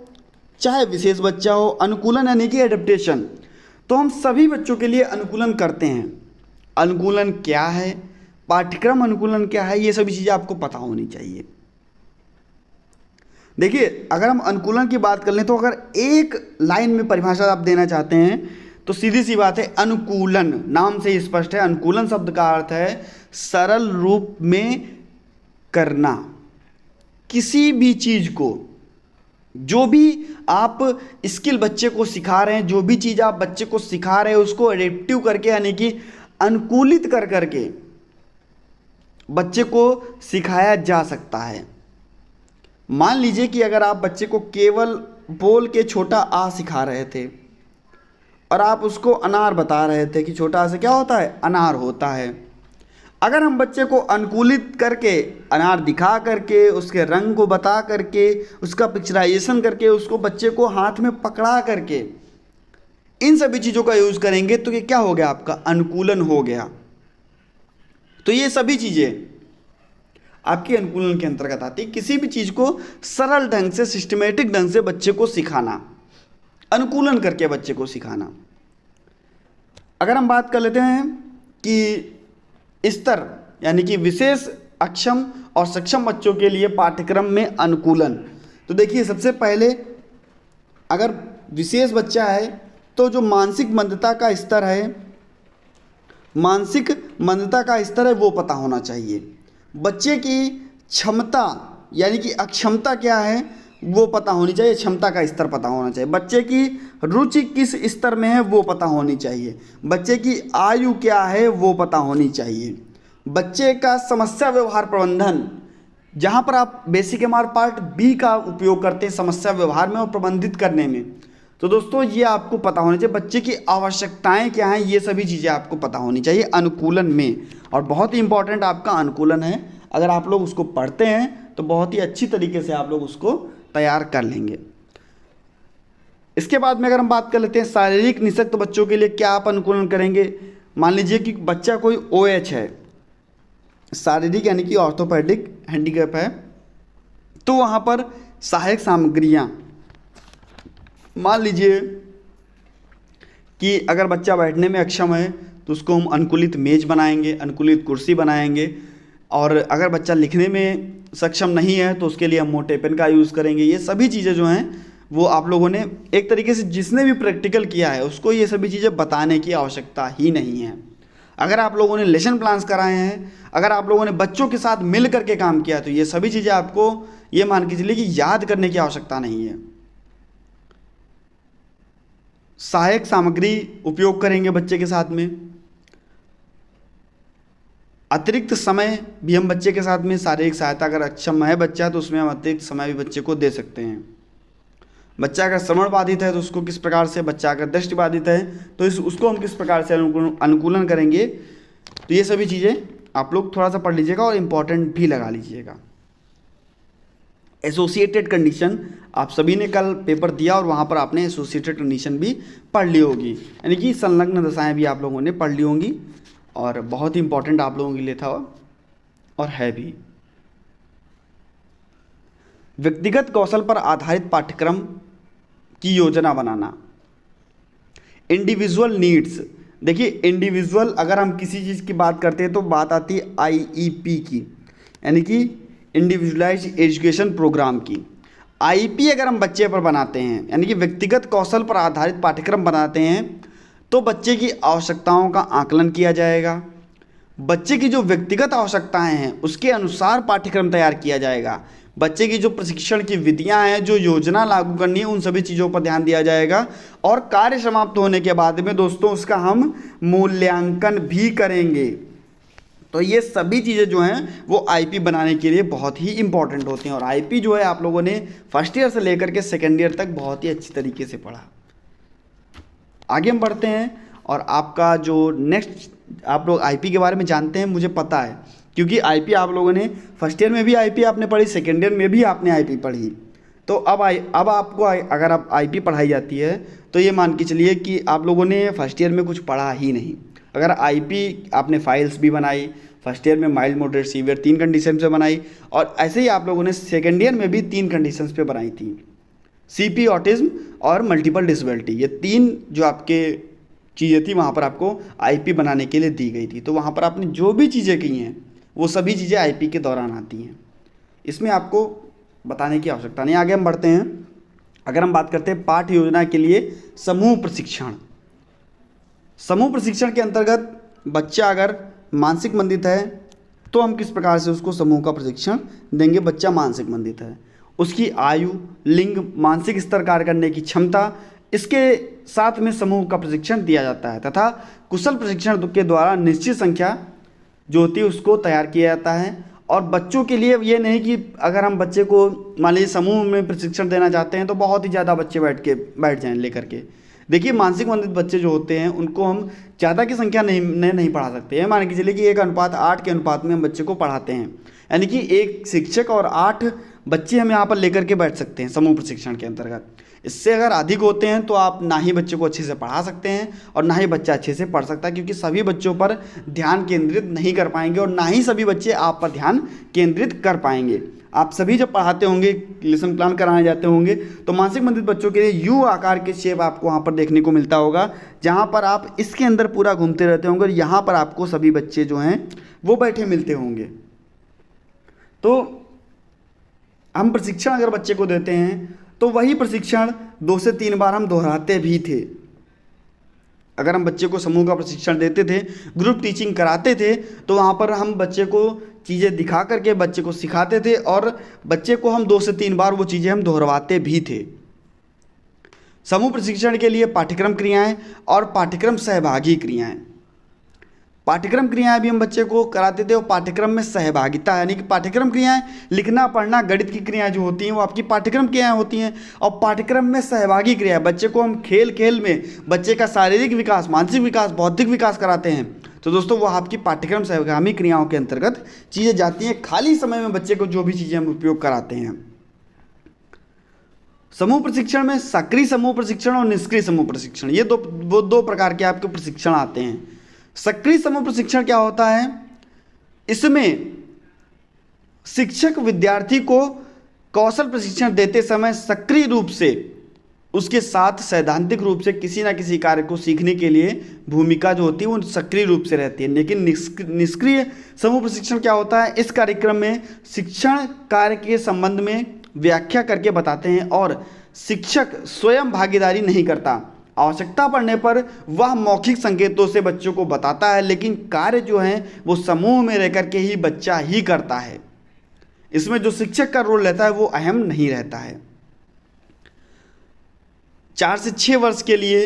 चाहे विशेष बच्चा हो, अनुकूलन यानी कि एडेप्टेशन, तो हम सभी बच्चों के लिए अनुकूलन करते हैं। अनुकूलन क्या है, पाठ्यक्रम अनुकूलन क्या है, ये सभी चीज़ें आपको पता होनी चाहिए। देखिए अगर हम अनुकूलन की बात कर लें तो अगर एक लाइन में परिभाषा आप देना चाहते हैं तो सीधी सी बात है, अनुकूलन नाम से ही स्पष्ट है। अनुकूलन शब्द का अर्थ है सरल रूप में करना किसी भी चीज़ को। जो भी आप स्किल बच्चे को सिखा रहे हैं, जो भी चीज़ आप बच्चे को सिखा रहे हैं, उसको एडेप्टिव करके यानी कि अनुकूलित कर करके बच्चे को सिखाया जा सकता है। मान लीजिए कि अगर आप बच्चे को केवल बोल के छोटा आ सिखा रहे थे और आप उसको अनार बता रहे थे कि छोटा आ से क्या होता है, अनार होता है। अगर हम बच्चे को अनुकूलित करके अनार दिखा करके, उसके रंग को बता करके, उसका पिक्चराइजेशन करके, उसको बच्चे को हाथ में पकड़ा करके इन सभी चीज़ों का यूज़ करेंगे तो ये क्या हो गया, आपका अनुकूलन हो गया। तो ये सभी चीज़ें आपके अनुकूलन के अंतर्गत आती है। किसी भी चीज़ को सरल ढंग से, सिस्टमेटिक ढंग से बच्चे को सिखाना, अनुकूलन करके बच्चे को सिखाना। अगर हम बात कर लेते हैं कि स्तर यानी कि विशेष, अक्षम और सक्षम बच्चों के लिए पाठ्यक्रम में अनुकूलन, तो देखिए सबसे पहले अगर विशेष बच्चा है तो जो मानसिक मंदता का स्तर है, मानसिक मंदता का स्तर है वो पता होना चाहिए। बच्चे की क्षमता यानी कि अक्षमता क्या है वो पता होनी चाहिए, क्षमता का स्तर पता होना चाहिए। बच्चे की रुचि किस स्तर में है वो पता होनी चाहिए। बच्चे की आयु क्या है वो पता होनी चाहिए। बच्चे का समस्या व्यवहार प्रबंधन, जहाँ पर आप बेसिक एमआर पार्ट बी का उपयोग करते हैं समस्या व्यवहार में और प्रबंधित करने में, तो दोस्तों ये आपको पता होना चाहिए। बच्चे की आवश्यकताएं क्या हैं, ये सभी चीज़ें आपको पता होनी चाहिए अनुकूलन में। और बहुत ही इंपॉर्टेंट आपका अनुकूलन है, अगर आप लोग उसको पढ़ते हैं तो बहुत ही अच्छी तरीके से आप लोग उसको तैयार कर लेंगे। इसके बाद में अगर हम बात कर लेते हैं शारीरिक निःशक्त बच्चों के लिए क्या आप अनुकूलन करेंगे। मान लीजिए कि बच्चा कोई OH है, शारीरिक यानी कि ऑर्थोपेडिक हैंडीकैप है, तो वहाँ पर सहायक सामग्रियाँ, मान लीजिए कि अगर बच्चा बैठने में अक्षम है तो उसको हम अनुकूलित मेज बनाएंगे, अनुकूलित कुर्सी बनाएंगे। और अगर बच्चा लिखने में सक्षम नहीं है तो उसके लिए हम मोटे पेन का यूज़ करेंगे। ये सभी चीज़ें जो हैं वो आप लोगों ने एक तरीके से जिसने भी प्रैक्टिकल किया है उसको ये सभी चीज़ें बताने की आवश्यकता ही नहीं है। अगर आप लोगों ने लेसन प्लान्स कराए हैं, अगर आप लोगों ने बच्चों के साथ मिल करके काम किया तो ये सभी चीज़ें आपको ये मान के चलिए कि याद करने की आवश्यकता नहीं है। सहायक सामग्री उपयोग करेंगे बच्चे के साथ में। अतिरिक्त समय भी हम बच्चे के साथ में शारीरिक सहायता, अगर अक्षम है बच्चा तो उसमें हम अतिरिक्त समय भी बच्चे को दे सकते हैं। बच्चा अगर श्रवण बाधित है तो उसको किस प्रकार से, बच्चा अगर दृष्टि बाधित है तो उसको हम किस प्रकार से अनुकूलन करेंगे। तो ये सभी चीज़ें आप लोग थोड़ा सा पढ़ लीजिएगा और इम्पॉर्टेंट भी लगा लीजिएगा। एसोसिएटेड कंडीशन आप सभी ने कल पेपर दिया और वहाँ पर आपने एसोसिएटेड कंडीशन भी पढ़ ली होगी, यानी कि संलग्न दशाएं भी आप लोगों ने पढ़ ली होंगी और बहुत ही इंपॉर्टेंट आप लोगों के लिए था और है भी। व्यक्तिगत कौशल पर आधारित पाठ्यक्रम की योजना बनाना। इंडिविजुअल नीड्स, देखिए इंडिविजुअल अगर हम किसी चीज़ की बात करते हैं तो बात आती है आईईपी की, यानी कि इंडिविजुअलाइज्ड एजुकेशन प्रोग्राम की। आईपी अगर हम बच्चे पर बनाते हैं यानी कि व्यक्तिगत कौशल पर आधारित पाठ्यक्रम बनाते हैं तो बच्चे की आवश्यकताओं का आकलन किया जाएगा, बच्चे की जो व्यक्तिगत आवश्यकताएं हैं उसके अनुसार पाठ्यक्रम तैयार किया जाएगा, बच्चे की जो प्रशिक्षण की विधियां हैं, जो योजना लागू करनी है, उन सभी चीज़ों पर ध्यान दिया जाएगा और कार्य समाप्त होने के बाद में दोस्तों उसका हम मूल्यांकन भी करेंगे। तो ये सभी चीज़ें जो हैं वो आईपी बनाने के लिए बहुत ही इंपॉर्टेंट होती हैं और आईपी जो है आप लोगों ने फर्स्ट ईयर से लेकर के सेकेंड ईयर तक बहुत ही अच्छी तरीके से पढ़ा। आगे हम बढ़ते हैं और आपका जो नेक्स्ट, आप लोग आईपी के बारे में जानते हैं, मुझे पता है क्योंकि आईपी आप लोगों ने फर्स्ट ईयर में भी आईपी आपने पढ़ी, सेकेंड ईयर में भी आपने आईपी पढ़ी। तो अब आपको अगर आप आईपी पढ़ाई जाती है तो ये मान के चलिए कि आप लोगों ने फर्स्ट ईयर में कुछ पढ़ा ही नहीं। अगर आईपी आपने फाइल्स भी बनाई, फर्स्ट ईयर में माइल्ड, मॉडरेट, सीवियर 3 कंडीशन पे बनाई और ऐसे ही आप लोगों ने सेकेंड ईयर में भी 3 कंडीशंस पे बनाई थी, सीपी, ऑटिज्म और मल्टीपल डिसेबिलिटी। ये 3 जो आपके चीज़ें थी वहाँ पर आपको आईपी बनाने के लिए दी गई थी। तो वहाँ पर आपने जो भी चीज़ें की हैं वो सभी चीज़ें आईपी के दौरान आती हैं, इसमें आपको बताने की आवश्यकता नहीं। आगे हम बढ़ते हैं। अगर हम बात करते हैं पाठ्य योजना के लिए समूह प्रशिक्षण। समूह प्रशिक्षण के अंतर्गत बच्चा अगर मानसिक मंदित है तो हम किस प्रकार से उसको समूह का प्रशिक्षण देंगे। बच्चा मानसिक मंदित है, उसकी आयु, लिंग, मानसिक स्तर, कार्य करने की क्षमता, इसके साथ में समूह का प्रशिक्षण दिया जाता है तथा कुशल प्रशिक्षण के द्वारा निश्चित संख्या जो होती है उसको तैयार किया जाता है। और बच्चों के लिए ये नहीं कि अगर हम बच्चे को मान लीजिए समूह में प्रशिक्षण देना चाहते हैं तो बहुत ही ज़्यादा बच्चे बैठ जाएं लेकर के। देखिए मानसिक मंदित बच्चे जो होते हैं उनको हम ज़्यादा की संख्या नहीं पढ़ा सकते हैं। मान के चलिए कि 1:8 के अनुपात में हम बच्चे को पढ़ाते हैं, यानी कि एक शिक्षक और 8 बच्चे हम यहाँ पर लेकर के बैठ सकते हैं समूह प्रशिक्षण के अंतर्गत। इससे अगर अधिक होते हैं तो आप ना ही बच्चे को अच्छे से पढ़ा सकते हैं और ना ही बच्चा अच्छे से पढ़ सकता है, क्योंकि सभी बच्चों पर ध्यान केंद्रित नहीं कर पाएंगे और ना ही सभी बच्चे आप पर ध्यान केंद्रित कर पाएंगे। आप सभी जब पढ़ाते होंगे, लेसन प्लान कराने जाते होंगे तो मानसिक मंदित बच्चों के लिए यू आकार के शेप आपको वहाँ पर देखने को मिलता होगा, जहाँ पर आप इसके अंदर पूरा घूमते रहते होंगे और यहाँ पर आपको सभी बच्चे जो हैं वो बैठे मिलते होंगे। तो हम प्रशिक्षण अगर बच्चे को देते हैं तो वही प्रशिक्षण 2 से 3 बार हम दोहराते भी थे। अगर हम बच्चे को समूह का प्रशिक्षण देते थे, ग्रुप टीचिंग कराते थे, तो वहाँ पर हम बच्चे को चीज़ें दिखा करके बच्चे को सिखाते थे और बच्चे को हम 2 से 3 बार वो चीज़ें हम दोहराते भी थे। समूह प्रशिक्षण के लिए पाठ्यक्रम क्रियाएं और पाठ्यक्रम सहभागी क्रियाएं। पाठ्यक्रम क्रियाएं भी हम बच्चे को कराते थे और पाठ्यक्रम में सहभागिता, यानी कि पाठ्यक्रम क्रियाएं लिखना, पढ़ना, गणित की क्रियाएं जो होती हैं वो आपकी पाठ्यक्रम क्रियाएं होती हैं। और पाठ्यक्रम में सहभागी क्रिया, बच्चे को हम खेल खेल में बच्चे का शारीरिक विकास, मानसिक विकास, बौद्धिक विकास कराते हैं। तो दोस्तों वो आपकी पाठ्यक्रम सहगामी क्रियाओं के अंतर्गत चीज़ें जाती हैं। खाली समय में बच्चे को जो भी चीज़ें हम उपयोग कराते हैं। समूह प्रशिक्षण में सक्रिय समूह प्रशिक्षण और निष्क्रिय समूह प्रशिक्षण, ये दो प्रकार के आपके प्रशिक्षण आते हैं। सक्रिय समूह प्रशिक्षण क्या होता है? इसमें शिक्षक विद्यार्थी को कौशल प्रशिक्षण देते समय सक्रिय रूप से उसके साथ सैद्धांतिक रूप से किसी ना किसी कार्य को सीखने के लिए भूमिका जो होती है वो सक्रिय रूप से रहती है। लेकिन निष्क्रिय समूह प्रशिक्षण क्या होता है? इस कार्यक्रम में शिक्षण कार्य के संबंध में व्याख्या करके बताते हैं और शिक्षक स्वयं भागीदारी नहीं करता। आवश्यकता पड़ने पर वह मौखिक संकेतों से बच्चों को बताता है, लेकिन कार्य जो है वो समूह में रह करके ही बच्चा ही करता है। इसमें जो शिक्षक का रोल रहता है वो अहम नहीं रहता है। 4 से 6 वर्ष के लिए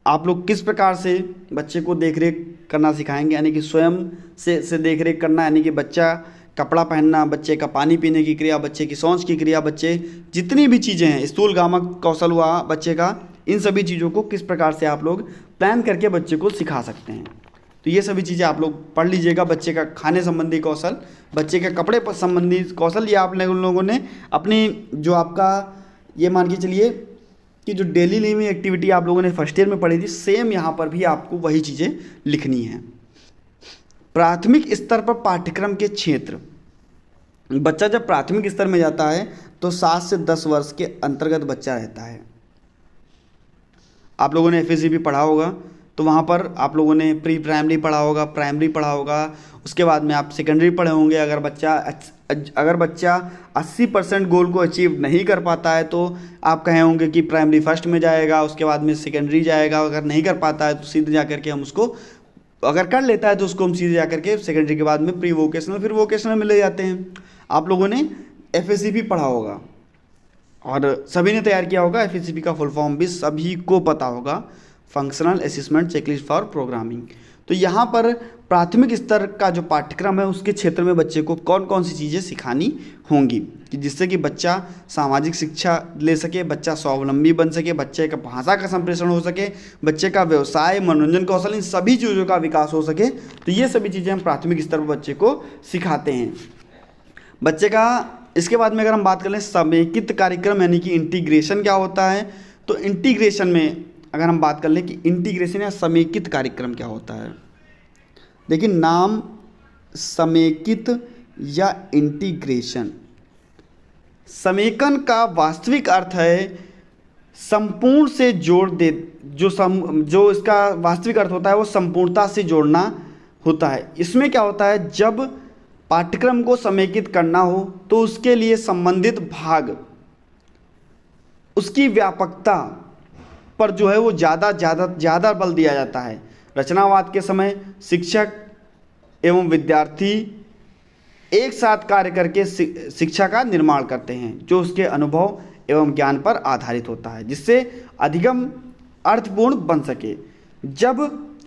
आप लोग किस प्रकार से बच्चे को देखरेख करना सिखाएंगे, यानी कि स्वयं से देखरेख करना, यानी कि बच्चा कपड़ा पहनना, बच्चे का पानी पीने की क्रिया, बच्चे की शौच की क्रिया, बच्चे जितनी भी चीज़ें हैं, स्थूल गामक कौशल हुआ बच्चे का, इन सभी चीज़ों को किस प्रकार से आप लोग प्लान करके बच्चे को सिखा सकते हैं। तो ये सभी चीज़ें आप लोग पढ़ लीजिएगा। बच्चे का खाने संबंधी कौशल, बच्चे के कपड़े संबंधी कौशल, ये आप लोगों ने अपनी जो आपका ये मान के चलिए कि जो डेली लिविंग एक्टिविटी आप लोगों ने फर्स्ट ईयर में पढ़ी थी, सेम यहाँ पर भी आपको वही चीज़ें लिखनी हैं। प्राथमिक स्तर पर पाठ्यक्रम के क्षेत्र, बच्चा जब प्राथमिक स्तर में जाता है तो 7 से 10 वर्ष के अंतर्गत बच्चा रहता है। आप लोगों ने FACP पढ़ा होगा, तो वहाँ पर आप लोगों ने प्री प्राइमरी पढ़ा होगा, प्राइमरी पढ़ा होगा, उसके बाद में आप सेकेंडरी पढ़े होंगे। अगर बच्चा 80% गोल को अचीव नहीं कर पाता है तो आप कहे होंगे कि प्राइमरी फर्स्ट में जाएगा, उसके बाद में सेकेंडरी जाएगा। अगर नहीं कर पाता है तो सीधे जा करके हम उसको, अगर कर लेता है तो उसको हम सीधे जा करके सेकेंडरी के बाद में प्री वोकेशनल, फिर वोकेशनल में ले जाते हैं। आप लोगों ने FACP पढ़ा होगा और सभी ने तैयार किया होगा। FACP का फुल फॉर्म भी सभी को पता होगा, functional assessment checklist for programming. तो यहाँ पर प्राथमिक स्तर का जो पाठ्यक्रम है उसके क्षेत्र में बच्चे को कौन कौन सी चीज़ें सिखानी होंगी कि जिससे कि बच्चा सामाजिक शिक्षा ले सके, बच्चा स्वावलंबी बन सके, बच्चे का भाषा का संप्रेषण हो सके, बच्चे का व्यवसाय, मनोरंजन कौशल, इन सभी चीज़ों का विकास हो सके। तो ये सभी चीज़ें हम प्राथमिक स्तर पर बच्चे को सिखाते हैं। बच्चे का इसके बाद में अगर हम बात कर लें समेकित कार्यक्रम, यानी कि इंटीग्रेशन क्या होता है, तो इंटीग्रेशन में अगर हम बात कर लें कि इंटीग्रेशन या समेकित कार्यक्रम क्या होता है। देखिए, नाम समेकित या इंटीग्रेशन, समेकन का वास्तविक अर्थ है संपूर्ण से जोड़ दे, जो इसका वास्तविक अर्थ होता है वो संपूर्णता से जोड़ना होता है। इसमें क्या होता है, जब पाठ्यक्रम को समेकित करना हो तो उसके लिए संबंधित भाग, उसकी व्यापकता पर जो है वो ज़्यादा बल दिया जाता है। रचनावाद के समय शिक्षक एवं विद्यार्थी एक साथ कार्य करके शिक्षा का निर्माण करते हैं, जो उसके अनुभव एवं ज्ञान पर आधारित होता है, जिससे अधिगम अर्थपूर्ण बन सके। जब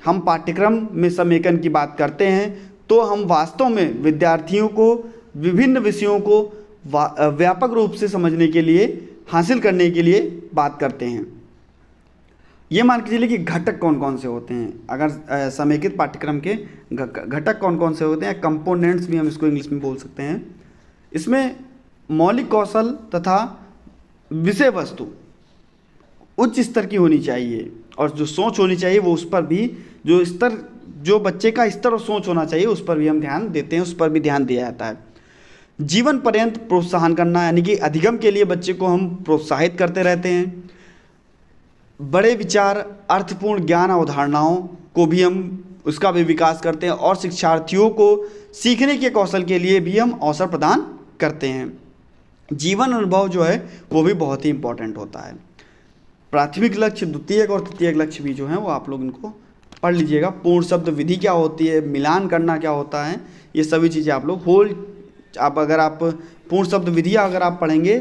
हम पाठ्यक्रम में समेकन की बात करते हैं तो हम वास्तव में विद्यार्थियों को विभिन्न विषयों को व्यापक रूप से समझने के लिए, हासिल करने के लिए बात करते हैं। ये मान के चलिए कि घटक कौन कौन से होते हैं। अगर समेकित पाठ्यक्रम के घटक कौन कौन से होते हैं, कंपोनेंट्स भी हम इसको इंग्लिश में बोल सकते हैं। इसमें मौलिक कौशल तथा विषय वस्तु उच्च स्तर की होनी चाहिए, और जो सोच होनी चाहिए वो उस पर भी, जो बच्चे का स्तर और सोच होना चाहिए उस पर भी हम ध्यान देते हैं, उस पर भी ध्यान दिया जाता है। जीवन पर्यंत प्रोत्साहन करना, यानी कि अधिगम के लिए बच्चे को हम प्रोत्साहित करते रहते हैं। बड़े विचार, अर्थपूर्ण ज्ञान, अवधारणाओं को भी हम उसका भी विकास करते हैं, और शिक्षार्थियों को सीखने के कौशल के लिए भी हम अवसर प्रदान करते हैं। जीवन अनुभव जो है वो भी बहुत ही इम्पोर्टेंट होता है। प्राथमिक लक्ष्य, द्वितीयक और तृतीयक लक्ष्य भी जो हैं वो आप लोग इनको पढ़ लीजिएगा। पूर्ण शब्द विधि क्या होती है, मिलान करना क्या होता है, ये सभी चीज़ें आप लोग अगर आप पूर्ण शब्द विधि अगर आप पढ़ेंगे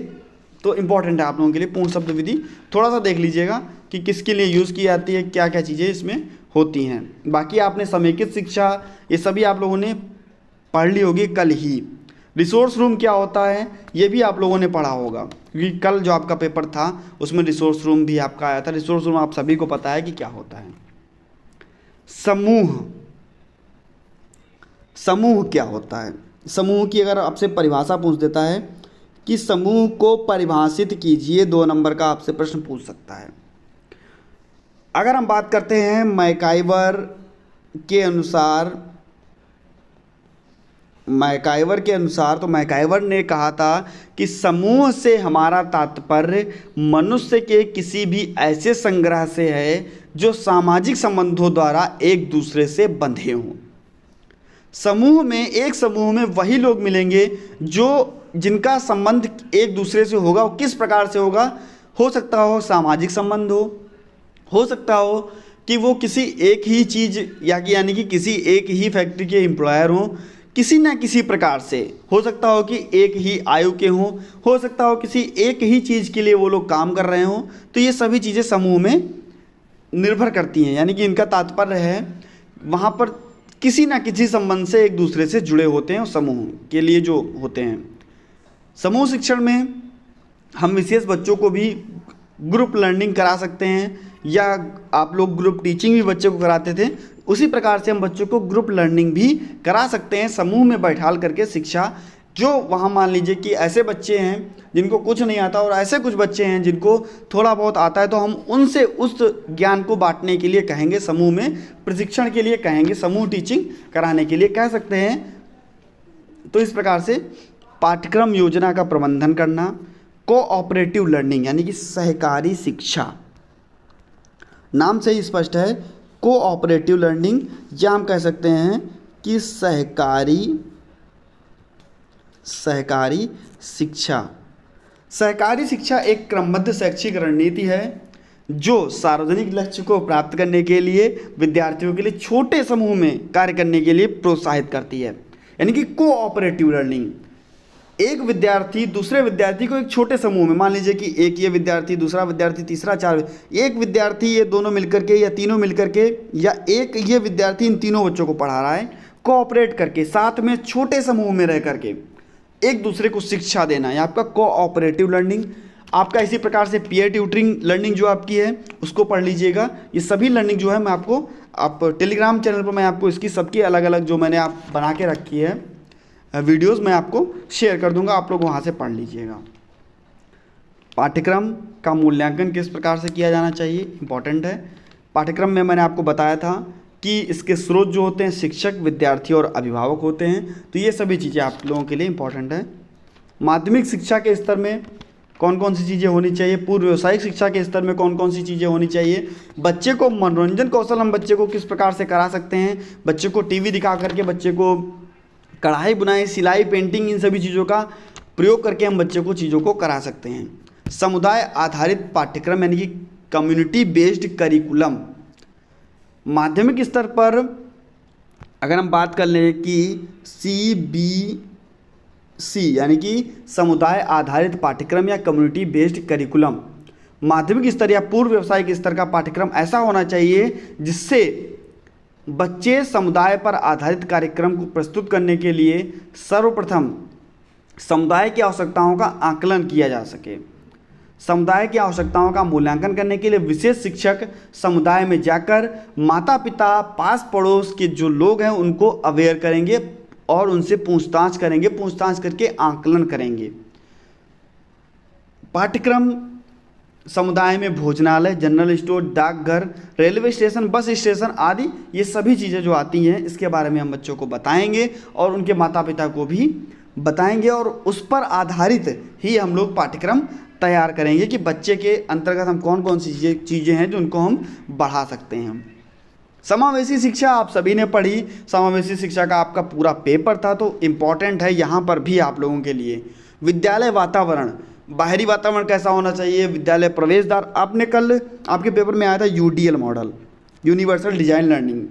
तो इम्पॉर्टेंट है आप लोगों के लिए। पूर्ण शब्द विधि थोड़ा सा देख लीजिएगा कि किसके लिए यूज़ की जाती है, क्या क्या चीज़ें इसमें होती हैं। बाकी आपने समेकित शिक्षा ये सभी आप लोगों ने पढ़ ली होगी कल ही। रिसोर्स रूम क्या होता है ये भी आप लोगों ने पढ़ा होगा, क्योंकि कल जो आपका पेपर था उसमें रिसोर्स रूम भी आपका आया था। रिसोर्स रूम आप सभी को पता है कि क्या होता है। समूह क्या होता है। समूह की अगर आपसे परिभाषा पूछ देता है कि समूह को परिभाषित कीजिए, 2 नंबर का आपसे प्रश्न पूछ सकता है। अगर हम बात करते हैं मैकाइवर के अनुसार मैकाइवर के अनुसार, तो मैकाइवर ने कहा था कि समूह से हमारा तात्पर्य मनुष्य के किसी भी ऐसे संग्रह से है जो सामाजिक संबंधों द्वारा एक दूसरे से बंधे हों। समूह में, एक समूह में वही लोग मिलेंगे जिनका संबंध एक दूसरे से होगा। वो किस प्रकार से होगा? हो सकता हो सामाजिक संबंध हो सकता हो कि वो किसी एक ही चीज़ यानी कि किसी एक ही फैक्ट्री के एम्प्लॉयर हों, किसी न किसी प्रकार से। हो सकता हो कि एक ही आयु के हों, हो सकता हो किसी एक ही चीज़ के लिए वो लोग काम कर रहे हों। तो ये सभी चीज़ें समूह में निर्भर करती हैं, यानी कि इनका तात्पर्य है वहाँ पर किसी न किसी संबंध से एक दूसरे से जुड़े होते हैं समूह के लिए जो होते हैं। समूह शिक्षण में हम विशेष बच्चों को भी ग्रुप लर्निंग करा सकते हैं, या आप लोग ग्रुप टीचिंग भी बच्चों को कराते थे, उसी प्रकार से हम बच्चों को ग्रुप लर्निंग भी करा सकते हैं समूह में बैठाल करके शिक्षा। जो वहाँ मान लीजिए कि ऐसे बच्चे हैं जिनको कुछ नहीं आता और ऐसे कुछ बच्चे हैं जिनको थोड़ा बहुत आता है, तो हम उनसे उस ज्ञान को बांटने के लिए कहेंगे, समूह में प्रशिक्षण के लिए कहेंगे, समूह टीचिंग कराने के लिए कह सकते हैं। तो इस प्रकार से पाठ्यक्रम योजना का प्रबंधन करना, कोऑपरेटिव लर्निंग यानी कि सहकारी शिक्षा, नाम से ही स्पष्ट है कोऑपरेटिव लर्निंग, या हम कह सकते हैं कि सहकारी शिक्षा। सहकारी शिक्षा एक क्रमबद्ध शैक्षिक रणनीति है जो सार्वजनिक लक्ष्य को प्राप्त करने के लिए विद्यार्थियों के लिए छोटे समूह में कार्य करने के लिए प्रोत्साहित करती है। यानी कि कोऑपरेटिव लर्निंग, एक विद्यार्थी दूसरे विद्यार्थी को एक छोटे समूह में, मान लीजिए कि एक ये विद्यार्थी, दूसरा विद्यार्थी, तीसरा, चार, एक विद्यार्थी ये दोनों मिलकर के या तीनों मिलकर के, या एक ये विद्यार्थी इन तीनों बच्चों को पढ़ा रहा है, कोऑपरेट करके साथ में छोटे समूह में रह करके एक दूसरे को शिक्षा देना, ये आपका कोऑपरेटिव लर्निंग। आपका इसी प्रकार से पीयर ट्यूटरिंग लर्निंग जो आपकी है उसको पढ़ लीजिएगा। ये सभी लर्निंग जो है मैं आपको, आप टेलीग्राम चैनल पर मैं आपको इसकी सबकी अलग अलग जो मैंने आप बना के रखी है वीडियोस मैं आपको शेयर कर दूंगा, आप लोग वहाँ से पढ़ लीजिएगा। पाठ्यक्रम का मूल्यांकन किस प्रकार से किया जाना चाहिए, इम्पॉर्टेंट है। पाठ्यक्रम में मैंने आपको बताया था कि इसके स्रोत जो होते हैं शिक्षक, विद्यार्थी और अभिभावक होते हैं, तो ये सभी चीज़ें आप लोगों के लिए इम्पॉर्टेंट है। माध्यमिक शिक्षा के स्तर में कौन कौन सी चीज़ें होनी चाहिए, पूर्व व्यावसायिक शिक्षा के स्तर में कौन कौन सी चीज़ें होनी चाहिए, बच्चे को मनोरंजन कौशल हम बच्चे को किस प्रकार से करा सकते हैं, बच्चे को टीवी दिखा करके बच्चे को कढ़ाई बुनाई, सिलाई, पेंटिंग, इन सभी चीज़ों का प्रयोग करके हम बच्चे को चीज़ों को करा सकते हैं। समुदाय आधारित पाठ्यक्रम यानी कि कम्युनिटी बेस्ड करिकुलम, माध्यमिक स्तर पर अगर हम बात कर लें कि CBC यानी कि समुदाय आधारित पाठ्यक्रम या कम्युनिटी बेस्ड करिकुलम, माध्यमिक स्तर या पूर्व व्यावसायिक स्तर का पाठ्यक्रम ऐसा होना चाहिए जिससे बच्चे समुदाय पर आधारित कार्यक्रम को प्रस्तुत करने के लिए सर्वप्रथम समुदाय की आवश्यकताओं का आकलन किया जा सके। समुदाय की आवश्यकताओं का मूल्यांकन करने के लिए विशेष शिक्षक समुदाय में जाकर माता पिता, पास पड़ोस के जो लोग हैं उनको अवेयर करेंगे और उनसे पूछताछ करेंगे, पूछताछ करके आकलन करेंगे। पाठ्यक्रम समुदाय में भोजनालय, जनरल स्टोर, डाकघर, रेलवे स्टेशन, बस स्टेशन आदि ये सभी चीज़ें जो आती हैं इसके बारे में हम बच्चों को बताएंगे और उनके माता पिता को भी बताएंगे, और उस पर आधारित ही हम लोग पाठ्यक्रम तैयार करेंगे कि बच्चे के अंतर्गत हम कौन कौन सी चीज़ें हैं जो उनको हम बढ़ा सकते हैं। समावेशी शिक्षा आप सभी ने पढ़ी, समावेशी शिक्षा का आपका पूरा पेपर था, तो इम्पॉर्टेंट है यहाँ पर भी आप लोगों के लिए। विद्यालय वातावरण, बाहरी वातावरण कैसा होना चाहिए, विद्यालय प्रवेश द्वार, आपने कल आपके पेपर में आया था UDL model, universal design learning.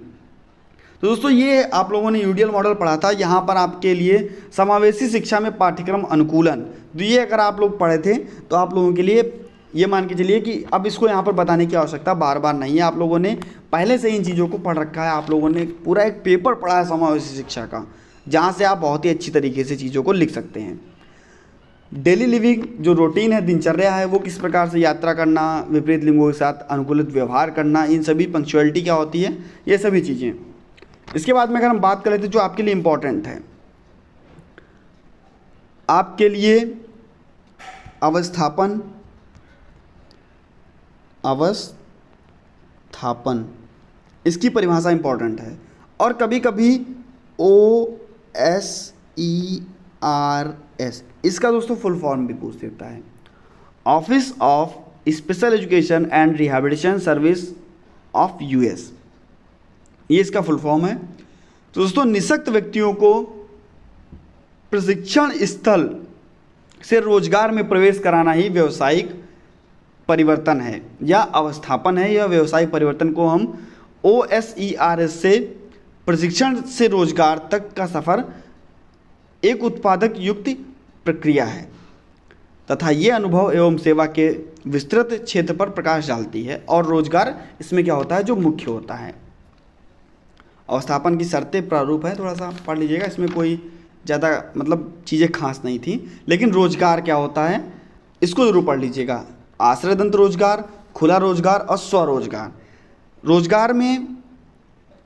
तो दोस्तों ये आप लोगों ने UDL मॉडल पढ़ा था। यहाँ पर आपके लिए समावेशी शिक्षा में पाठ्यक्रम अनुकूलन, तो ये अगर आप लोग पढ़े थे तो आप लोगों के लिए ये मान के चलिए कि अब इसको यहाँ पर बताने की आवश्यकता बार बार नहीं है, आप लोगों ने पहले से इन चीज़ों को पढ़ रखा है। आप लोगों ने पूरा एक पेपर पढ़ा है समावेशी शिक्षा का, जहाँ से आप बहुत ही अच्छी तरीके से चीज़ों को लिख सकते हैं। डेली लिविंग जो रूटीन है, दिनचर्या है, वो किस प्रकार से यात्रा करना, विपरीत लिंगों के साथ अनुकूलित व्यवहार करना, इन सभी पंक्चुअलिटी क्या होती है, ये सभी चीज़ें। इसके बाद में अगर हम बात करें तो जो आपके लिए इम्पोर्टेंट है, आपके लिए अवस्थापन इसकी परिभाषा इम्पोर्टेंट है, और कभी कभी OST इसका दोस्तों फुल फॉर्म भी पूछ देता है, office of special education and rehabilitation service of US, ये इसका फुल फॉर्म है। तो दोस्तों निःशक्त व्यक्तियों को प्रशिक्षण स्थल से रोजगार में प्रवेश कराना ही व्यावसायिक परिवर्तन है या अवस्थापन है। यह व्यावसायिक परिवर्तन को हम OSERS से प्रशिक्षण से रोजगार तक का सफर एक उत्पादक युक्त प्रक्रिया है तथा ये अनुभव एवं सेवा के विस्तृत क्षेत्र पर प्रकाश डालती है और रोजगार इसमें क्या होता है जो मुख्य होता है। अवस्थापन की शर्तें प्रारूप है, थोड़ा सा पढ़ लीजिएगा, इसमें कोई ज़्यादा मतलब चीज़ें खास नहीं थी, लेकिन रोजगार क्या होता है इसको जरूर पढ़ लीजिएगा। आश्रयदंत रोजगार, खुला रोजगार और स्वरोजगार। रोजगार में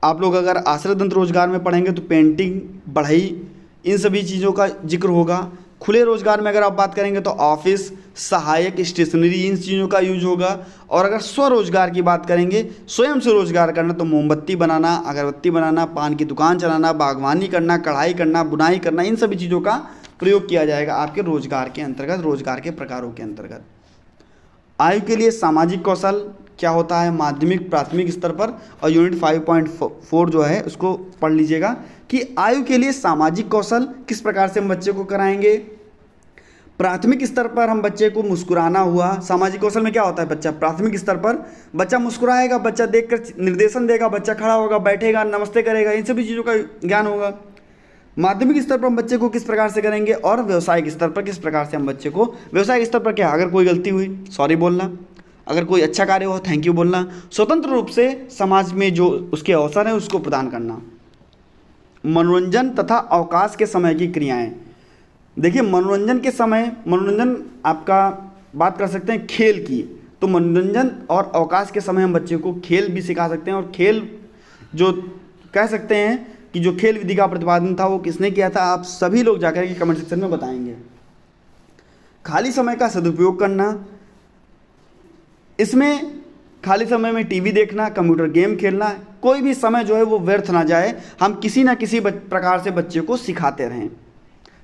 आप लोग अगर आश्रयदंत रोजगार में पढ़ेंगे तो पेंटिंग, बढ़ई, इन सभी चीज़ों का जिक्र होगा। खुले रोजगार में अगर आप बात करेंगे तो ऑफिस, सहायक, स्टेशनरी, इन चीज़ों का यूज होगा। और अगर स्वरोजगार की बात करेंगे, स्वयं से रोजगार करना, तो मोमबत्ती बनाना, अगरबत्ती बनाना, पान की दुकान चलाना, बागवानी करना, कढ़ाई करना, बुनाई करना, इन सभी चीज़ों का प्रयोग किया जाएगा आपके रोजगार के अंतर्गत, रोजगार के प्रकारों के अंतर्गत। आयु के लिए सामाजिक कौशल क्या होता है माध्यमिक प्राथमिक स्तर पर, और यूनिट 5.4 जो है उसको पढ़ लीजिएगा कि आयु के लिए सामाजिक कौशल किस प्रकार से हम बच्चे को कराएंगे। प्राथमिक स्तर पर हम बच्चे को मुस्कुराना हुआ, सामाजिक कौशल में क्या होता है बच्चा प्राथमिक स्तर पर बच्चा मुस्कुराएगा, बच्चा देखकर निर्देशन देगा, बच्चा खड़ा होगा, बैठेगा, नमस्ते करेगा, इन सभी चीज़ों का ज्ञान होगा। माध्यमिक स्तर पर हम बच्चे को किस प्रकार से करेंगे, और व्यावसायिक स्तर पर किस प्रकार से हम बच्चे को, व्यावसायिक स्तर पर क्या, अगर कोई गलती हुई सॉरी बोलना, अगर कोई अच्छा कार्य हो थैंक यू बोलना, स्वतंत्र रूप से समाज में जो उसके अवसर हैं उसको प्रदान करना। मनोरंजन तथा अवकाश के समय की क्रियाएं। देखिए मनोरंजन के समय, मनोरंजन आपका बात कर सकते हैं खेल की, तो मनोरंजन और अवकाश के समय हम बच्चे को खेल भी सिखा सकते हैं। और खेल जो कह सकते हैं कि जो खेल विधि का प्रतिपादन था वो किसने किया था, आप सभी लोग जाकर के कमेंट सेक्शन में बताएंगे। खाली समय का सदुपयोग करना, इसमें खाली समय में टीवी देखना, कंप्यूटर गेम खेलना, कोई भी समय जो है वो व्यर्थ ना जाए, हम किसी ना किसी प्रकार से बच्चे को सिखाते रहें।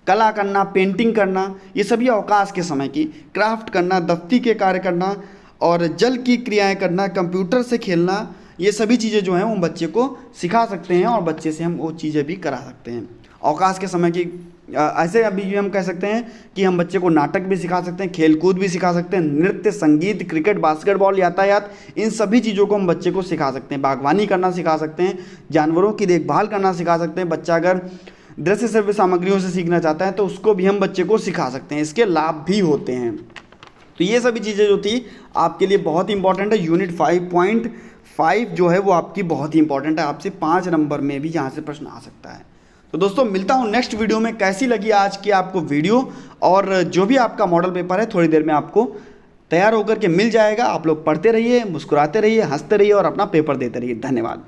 कला करना, पेंटिंग करना, ये सभी अवकाश के समय की, क्राफ्ट करना, दफ्ती के कार्य करना और जल की क्रियाएं करना, कंप्यूटर से खेलना, ये सभी चीज़ें जो हैं वो बच्चे को सिखा सकते हैं और बच्चे से हम वो चीज़ें भी करा सकते हैं अवकाश के समय की। ऐसे अभी हम कह सकते हैं कि हम बच्चे को नाटक भी सिखा सकते हैं, खेल कूद भी सिखा सकते हैं, नृत्य, संगीत, क्रिकेट, बास्केटबॉल, यातायात, इन सभी चीज़ों को हम बच्चे को सिखा सकते हैं। बागवानी करना सिखा सकते हैं, जानवरों की देखभाल करना सिखा सकते हैं। बच्चा अगर दृश्य श्रव्य सामग्रियों से सीखना चाहता है तो उसको भी हम बच्चे को सिखा सकते हैं, इसके लाभ भी होते हैं। तो ये सभी चीज़ें जो थी आपके लिए बहुत इंपॉर्टेंट है। यूनिट 5.5 जो है वो आपकी बहुत ही इंपॉर्टेंट है, आपसे 5 नंबर में भी यहाँ से प्रश्न आ सकता है। तो दोस्तों मिलता हूँ नेक्स्ट वीडियो में। कैसी लगी आज की आपको वीडियो, और जो भी आपका मॉडल पेपर है थोड़ी देर में आपको तैयार होकर के मिल जाएगा। आप लोग पढ़ते रहिए, मुस्कुराते रहिए, हंसते रहिए और अपना पेपर देते रहिए। धन्यवाद।